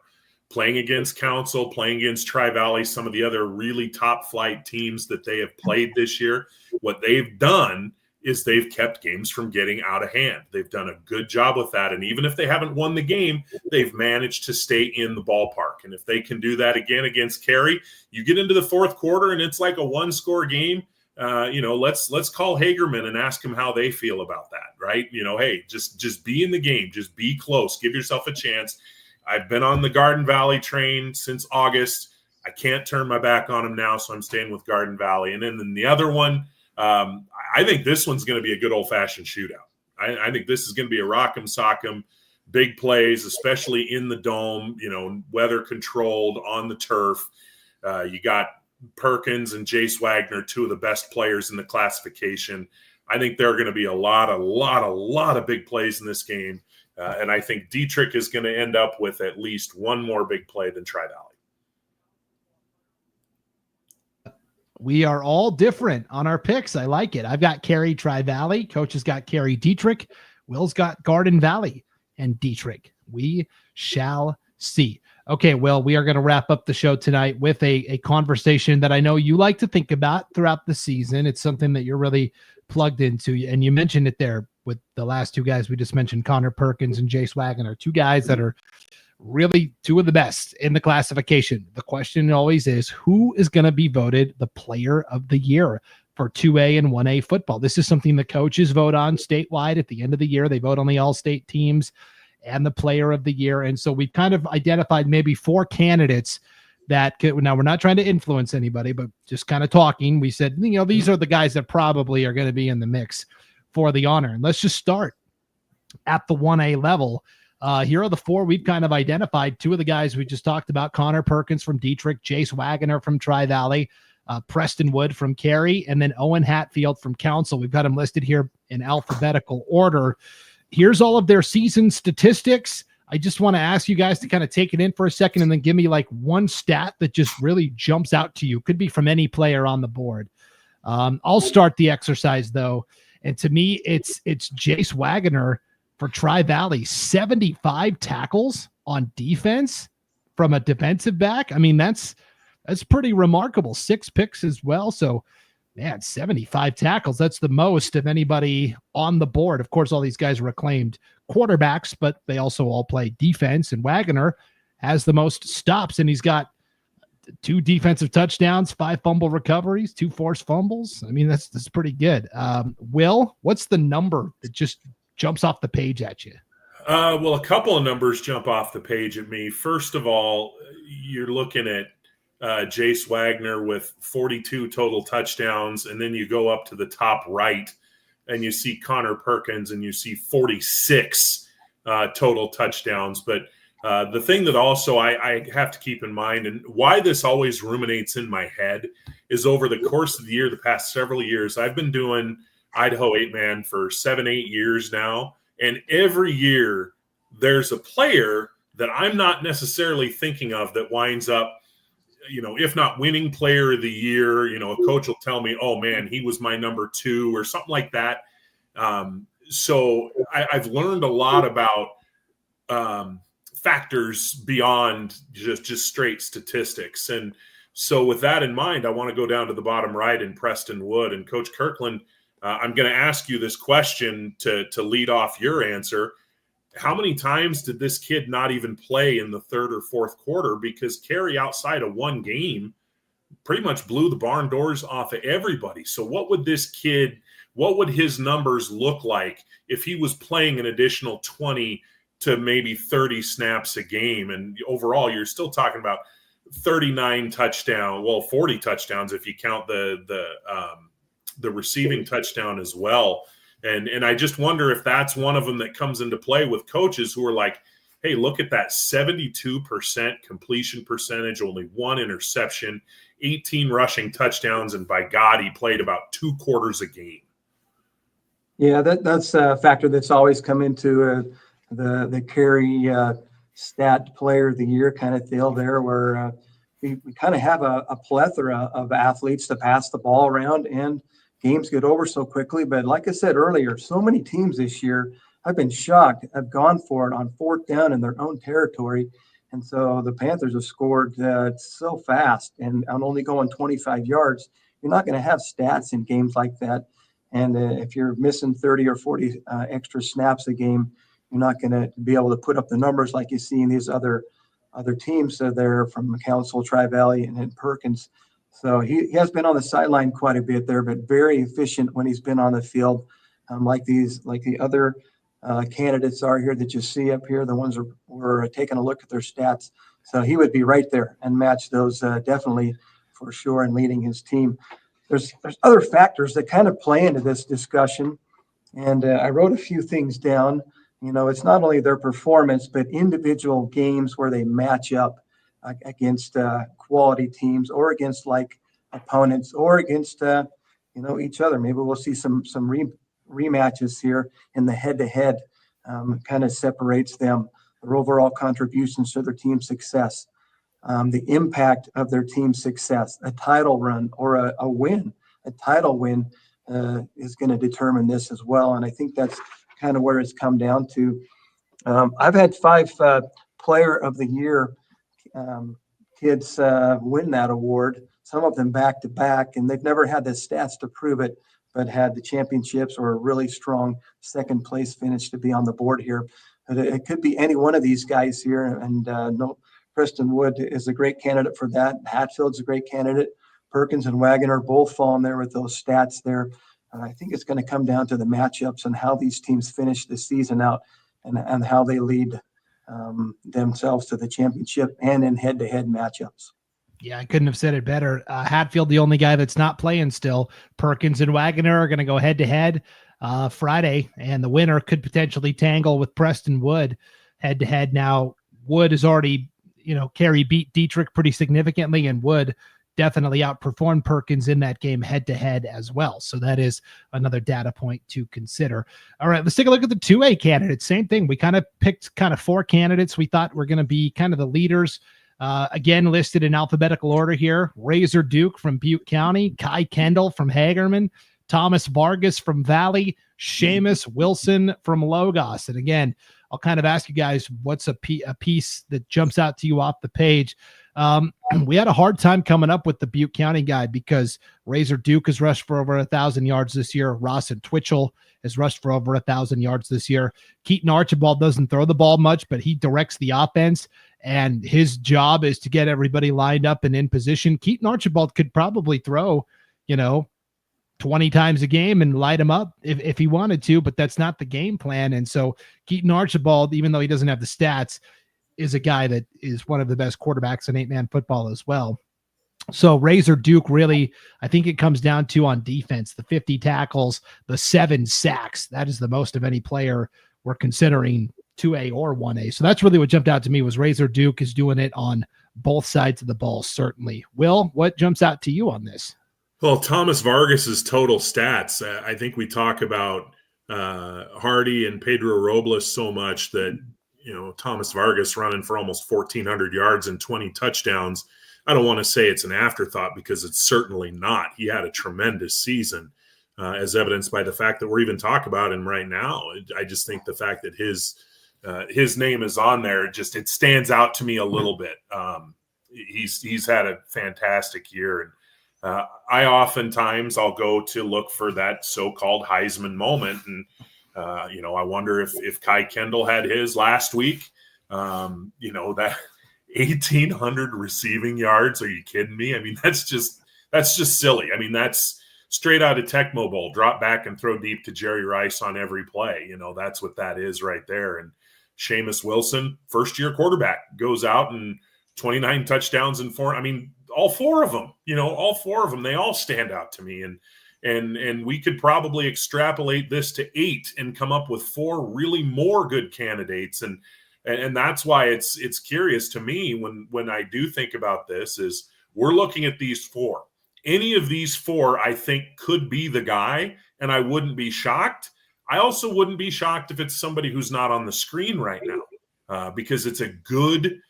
playing against Council, playing against Tri-Valley, some of the other really top flight teams that they have played this year, what they've done is they've kept games from getting out of hand. They've done a good job with that. And even if they haven't won the game, they've managed to stay in the ballpark. And if they can do that again against Carey, you get into the fourth quarter and it's like a one-score game. Let's call Hagerman and ask them how they feel about that, right? Hey, just be in the game. Just be close. Give yourself a chance. I've been on the Garden Valley train since August. I can't turn my back on them now, so I'm staying with Garden Valley. And then the other one, I think this one's going to be a good old-fashioned shootout. I think this is going to be a rock'em sock'em, big plays, especially in the dome, weather-controlled on the turf. You got Perkins and Jace Wagner, two of the best players in the classification. I think there are going to be a lot of big plays in this game. And I think Dietrich is going to end up with at least one more big play than Tri-Valley. We are all different on our picks. I like it. I've got Carey, Tri-Valley. Coach has got Carey, Dietrich. Will's got Garden Valley and Dietrich. We shall see. Okay, Will, we are going to wrap up the show tonight with a conversation that I know you like to think about throughout the season. It's something that you're really plugged into, and you mentioned it there with the last two guys we just mentioned, Connor Perkins and Jace Wagner, two guys that are really two of the best in the classification. The question always is, who is going to be voted the player of the year for 2A and 1A football? This is something the coaches vote on statewide at the end of the year. They vote on the all-state teams and the player of the year. And so we've kind of identified maybe 4 candidates that could, now we're not trying to influence anybody, but just kind of talking. We said, these are the guys that probably are going to be in the mix for the honor. And let's just start at the 1A level. Here are the 4 we've kind of identified. 2 of the guys we just talked about, Connor Perkins from Dietrich, Jace Wagner from Tri-Valley, Preston Wood from Carey, and then Owen Hatfield from Council. We've got them listed here in alphabetical order. Here's all of their season statistics. I just want to ask you guys to kind of take it in for a second and then give me like one stat that just really jumps out to you. Could be from any player on the board. I'll start the exercise though. And to me, it's Jace Wagner for Tri-Valley, 75 tackles on defense from a defensive back. I mean, that's pretty remarkable. 6 picks as well. So Man, 75 tackles. That's the most of anybody on the board. Of course, all these guys are acclaimed quarterbacks, but they also all play defense. And Wagner has the most stops, and he's got 2 defensive touchdowns, 5 fumble recoveries, 2 forced fumbles. I mean, that's pretty good. Will, what's the number that just jumps off the page at you? Well, a couple of numbers jump off the page at me. First of all, you're looking at Jace Wagner with 42 total touchdowns, and then you go up to the top right and you see Connor Perkins and you see 46 total touchdowns. But the thing that also I have to keep in mind, and why this always ruminates in my head, is over the course of the year, the past several years, I've been doing Idaho 8-man for 7-8 years now, and every year there's a player that I'm not necessarily thinking of that winds up, if not winning player of the year, a coach will tell me, oh man, he was my number 2 or something like that. So I've learned a lot about factors beyond just straight statistics. And so with that in mind, I want to go down to the bottom right in Preston Wood. And Coach Kirkland, I'm going to ask you this question to lead off your answer. How many times did this kid not even play in the 3rd or 4th quarter? Because Carey, outside of 1 game, pretty much blew the barn doors off of everybody. So what would his numbers look like if he was playing an additional 20 to maybe 30 snaps a game? And overall, you're still talking about 39 touchdowns, 40 touchdowns if you count the receiving touchdown as well. And I just wonder if that's one of them that comes into play with coaches who are like, hey, look at that 72% completion percentage, only 1 interception, 18 rushing touchdowns, and by God, he played about 2 quarters a game. Yeah, that's a factor that's always come into the Carey stat player of the year kind of deal there, where we kind of have a plethora of athletes to pass the ball around, and games get over so quickly. But like I said earlier, so many teams this year, I've been shocked, have gone for it on 4th down in their own territory. And so the Panthers have scored so fast, and on only going 25 yards, you're not going to have stats in games like that. And if you're missing 30 or 40 extra snaps a game, you're not going to be able to put up the numbers like you see in these other teams there from Council, Tri-Valley, and Perkins. So he has been on the sideline quite a bit there, but very efficient when he's been on the field, like the other candidates are here that you see up here, the ones we're taking a look at their stats. So he would be right there and match those definitely for sure and leading his team. There's other factors that kind of play into this discussion, and I wrote a few things down. It's not only their performance, but individual games where they match up against quality teams, or against like opponents, or against each other. Maybe we'll see some rematches here in the head-to-head. Kind of separates them, their overall contributions to their team's success, the impact of their team's success. A title run or a win, a title win is going to determine this as well. And I think that's kind of where it's come down to. I've had 5 player of the year kids win that award, some of them back to back, and they've never had the stats to prove it, but had the championships or a really strong 2nd place finish to be on the board here. But it could be any one of these guys here, and Preston Wood is a great candidate for that. Hatfield's a great candidate. Perkins and Wagner both fall in there with those stats there. I think it's going to come down to the matchups and how these teams finish the season out, and how they lead themselves to the championship and in head-to-head matchups. Yeah, I couldn't have said it better. Hatfield, the only guy that's not playing still. Perkins and Wagner are going to go head-to-head Friday, and the winner could potentially tangle with Preston Wood head-to-head. Now, Wood has already, Carey beat Dietrich pretty significantly, and Wood definitely outperformed Perkins in that game head-to-head as well. So that is another data point to consider. All right, let's take a look at the 2A candidates. Same thing. We kind of picked 4 candidates we thought were going to be kind of the leaders. Again, listed in alphabetical order here. Razor Duke from Butte County, Kai Kendall from Hagerman, Thomas Vargas from Valley, Seamus Wilson from Logos. And again, I'll kind of ask you guys, what's a piece that jumps out to you off the page? We had a hard time coming up with the Butte County guy because Razor Duke has rushed for over 1,000 yards this year. Ross and Twitchell has rushed for over 1,000 yards this year. Keaton Archibald doesn't throw the ball much, but he directs the offense, and his job is to get everybody lined up and in position. Keaton Archibald could probably throw, 20 times a game and light him up if he wanted to, but that's not the game plan. And so Keaton Archibald, even though he doesn't have the stats, is a guy that is one of the best quarterbacks in 8-man football as well. So Razor Duke, really, I think it comes down to on defense, the 50 tackles, the 7 sacks. That is the most of any player we're considering 2A or 1A. So that's really what jumped out to me was Razor Duke is doing it on both sides of the ball, certainly. Will, what jumps out to you on this? Well, Thomas Vargas's total stats, I think we talk about Hardy and Pedro Robles so much that, Thomas Vargas running for almost 1,400 yards and 20 touchdowns. I don't want to say it's an afterthought because it's certainly not. He had a tremendous season, as evidenced by the fact that we're even talking about him right now. I just think the fact that his name is on there, it stands out to me a little bit. He's had a fantastic year, and I oftentimes I'll go to look for that so-called Heisman moment. And, I wonder if Kai Kendall had his last week, that 1,800 receiving yards. Are you kidding me? I mean, that's just silly. I mean, that's straight out of Tecmo Bowl, drop back and throw deep to Jerry Rice on every play. That's what that is right there. And Seamus Wilson, first-year quarterback, goes out and 29 touchdowns and 4. I mean, all 4 of them, they all stand out to me. And we could probably extrapolate this to 8 and come up with 4 really more good candidates. And that's why it's curious to me when I do think about this is we're looking at these 4. Any of these 4, I think, could be the guy, and I wouldn't be shocked. I also wouldn't be shocked if it's somebody who's not on the screen right now, because it's a good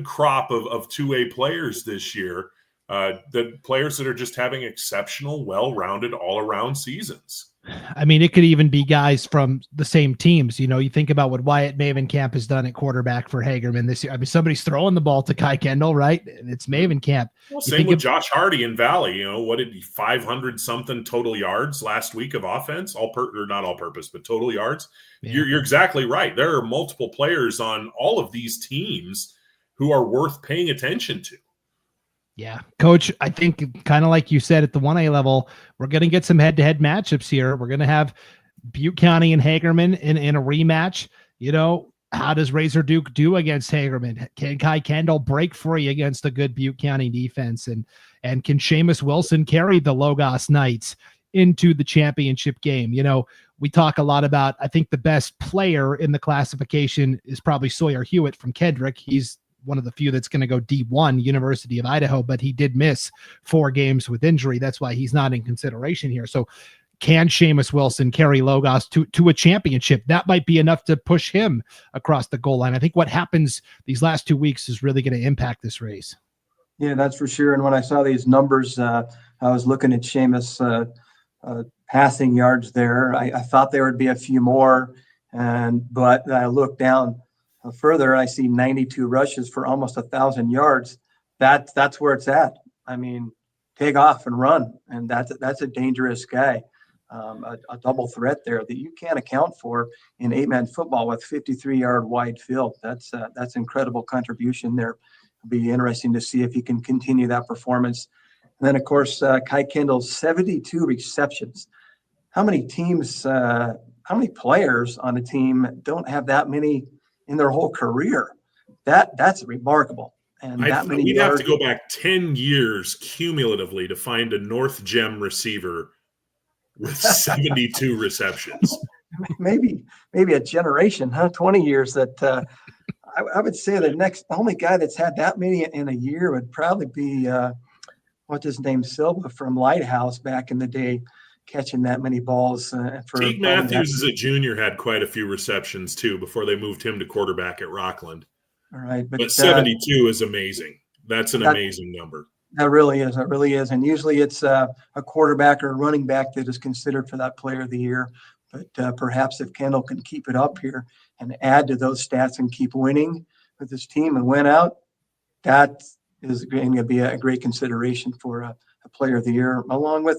crop of 2A players this year, the players that are just having exceptional, well-rounded, all-around seasons. I mean, it could even be guys from the same teams. You think about what Wyatt Mavenkamp has done at quarterback for Hagerman this year. I mean, somebody's throwing the ball to Kai Kendall, right? And it's Mavenkamp. Well, same with Josh Hardy in Valley. What did he 500-something total yards last week of offense? Or not all purpose, but total yards. Yeah. You're exactly right. There are multiple players on all of these teams who are worth paying attention to. Yeah, Coach, I think kind of like you said at the 1A level, we're going to get some head-to-head matchups here. We're going to have Butte County and Hagerman in a rematch. How does Razor Duke do against Hagerman? Can Kai Kendall break free against a good Butte County defense? And can Seamus Wilson carry the Logos Knights into the championship game? We talk a lot about, I think the best player in the classification is probably Sawyer Hewitt from Kendrick. He's one of the few that's going to go D1, University of Idaho, but he did miss 4 games with injury. That's why he's not in consideration here. So can Seamus Wilson carry Logos to a championship? That might be enough to push him across the goal line. I think what happens these last 2 weeks is really going to impact this race. Yeah, that's for sure. And when I saw these numbers, I was looking at Seamus passing yards there. I thought there would be a few more, but I looked down further, I see 92 rushes for almost 1,000 yards. That's where it's at. I mean, take off and run, and that's a dangerous guy. A double threat there that you can't account for in 8-man football with 53-yard wide field. That's incredible contribution there. It'll be interesting to see if he can continue that performance. And then, of course, Kai Kendall's 72 receptions. How many players on a team don't have that many in their whole career? That's remarkable. And we'd have to go back 10 years cumulatively to find a North Gem receiver with 72 receptions. Maybe a generation, 20 years that I would say the only guy that's had that many in a year would probably be what's his name, Silva from Lighthouse back in the day, catching that many balls. Teague Matthews as a junior had quite a few receptions too before they moved him to quarterback at Rockland. All right, but 72 is amazing. That's an amazing number. That really is. That really is. And usually it's a quarterback or a running back that is considered for that player of the year. But perhaps if Kendall can keep it up here and add to those stats and keep winning with his team and win out, that is going to be a great consideration for a player of the year, along with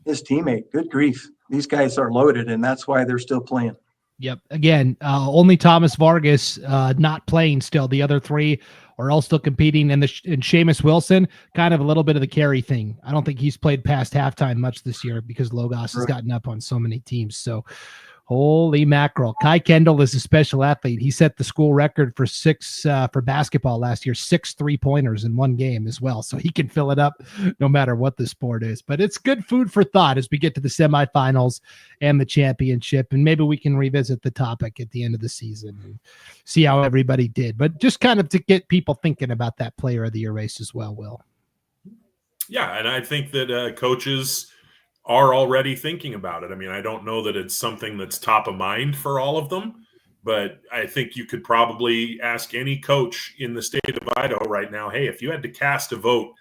his teammate. Good grief. These guys are loaded, and that's why they're still playing. Yep. Again, only Thomas Vargas not playing still. The other three are all still competing. And Seamus Wilson, kind of a little bit of the carry thing. I don't think he's played past halftime much this year because Logos has gotten up on so many teams. So holy mackerel. Kai Kendall is a special athlete. He set the school record for for basketball last year, 6 3-pointers in one game as well. So he can fill it up no matter what the sport is. But it's good food for thought as we get to the semifinals and the championship. And maybe we can revisit the topic at the end of the season and see how everybody did. But just kind of to get people thinking about that player of the year race as well, Will. Yeah, and I think that coaches are already thinking about it. I mean, I don't know that it's something that's top of mind for all of them, but I think you could probably ask any coach in the state of Idaho right now, hey, if you had to cast a vote,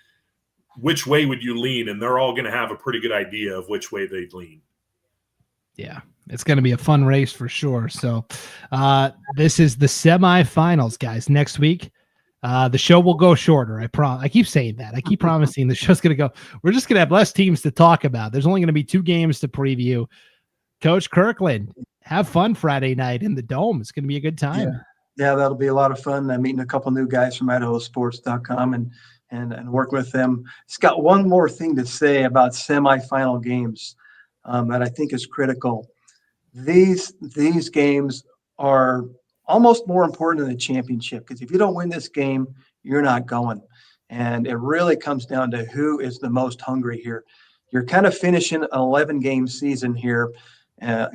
which way would you lean? And they're all going to have a pretty good idea of which way they'd lean. Yeah, it's going to be a fun race for sure. So this is the semifinals, guys. Next week, the show will go shorter. I keep saying that. I keep promising the show's going to go. We're just going to have less teams to talk about. There's only going to be 2 games to preview. Coach Kirkland, have fun Friday night in the Dome. It's going to be a good time. Yeah, that'll be a lot of fun. I'm meeting a couple new guys from IdahoSports.com and working with them. It's got one more thing to say about semifinal games that I think is critical. These games are almost more important than the championship, because if you don't win this game, you're not going. And it really comes down to who is the most hungry here. You're kind of finishing an 11-game season here,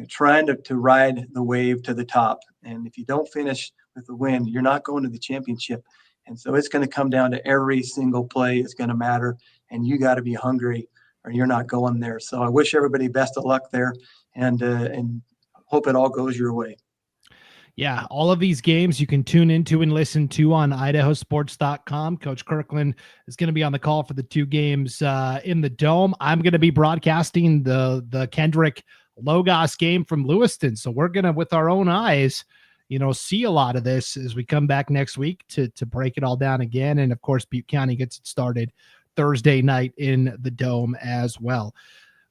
trying to ride the wave to the top. And if you don't finish with the win, you're not going to the championship. And so it's going to come down to every single play is going to matter, and you got to be hungry or you're not going there. So I wish everybody best of luck there, and hope it all goes your way. Yeah, all of these games you can tune into and listen to on IdahoSports.com. Coach Kirkland is going to be on the call for the 2 games in the Dome. I'm going to be broadcasting the Kendrick Logos game from Lewiston. So we're going to, with our own eyes, see a lot of this as we come back next week to break it all down again. And of course, Butte County gets it started Thursday night in the Dome as well.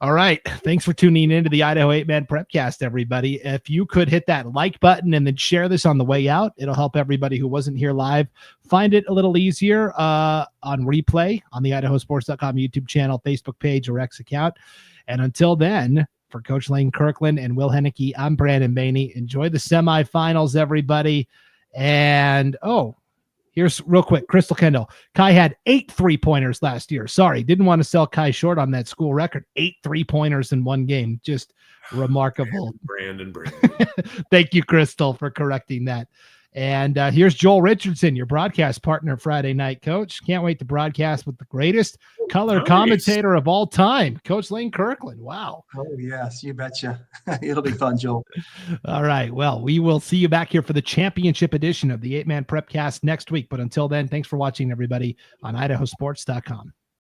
All right. Thanks for tuning in to the Idaho 8-Man Prepcast, everybody. If you could hit that like button and then share this on the way out, it'll help everybody who wasn't here live find it a little easier on replay on the IdahoSports.com YouTube channel, Facebook page, or X account. And until then, for Coach Lane Kirkland and Will Hoenike, I'm Brandon Baney. Enjoy the semifinals, everybody. And, here's real quick, Crystal Kendall. Kai had 8 3-pointers last year. Sorry, didn't want to sell Kai short on that school record. 8 3-pointers in one game. Just remarkable. Brandon. Thank you, Crystal, for correcting that. And here's Joel Richardson, your broadcast partner Friday night, Coach. Can't wait to broadcast with the greatest color commentator of all time, Coach Lane Kirkland. Wow. Oh, yes, you betcha. It'll be fun, Joel. All right. Well, we will see you back here for the championship edition of the 8-Man Prepcast next week. But until then, thanks for watching, everybody, on IdahoSports.com.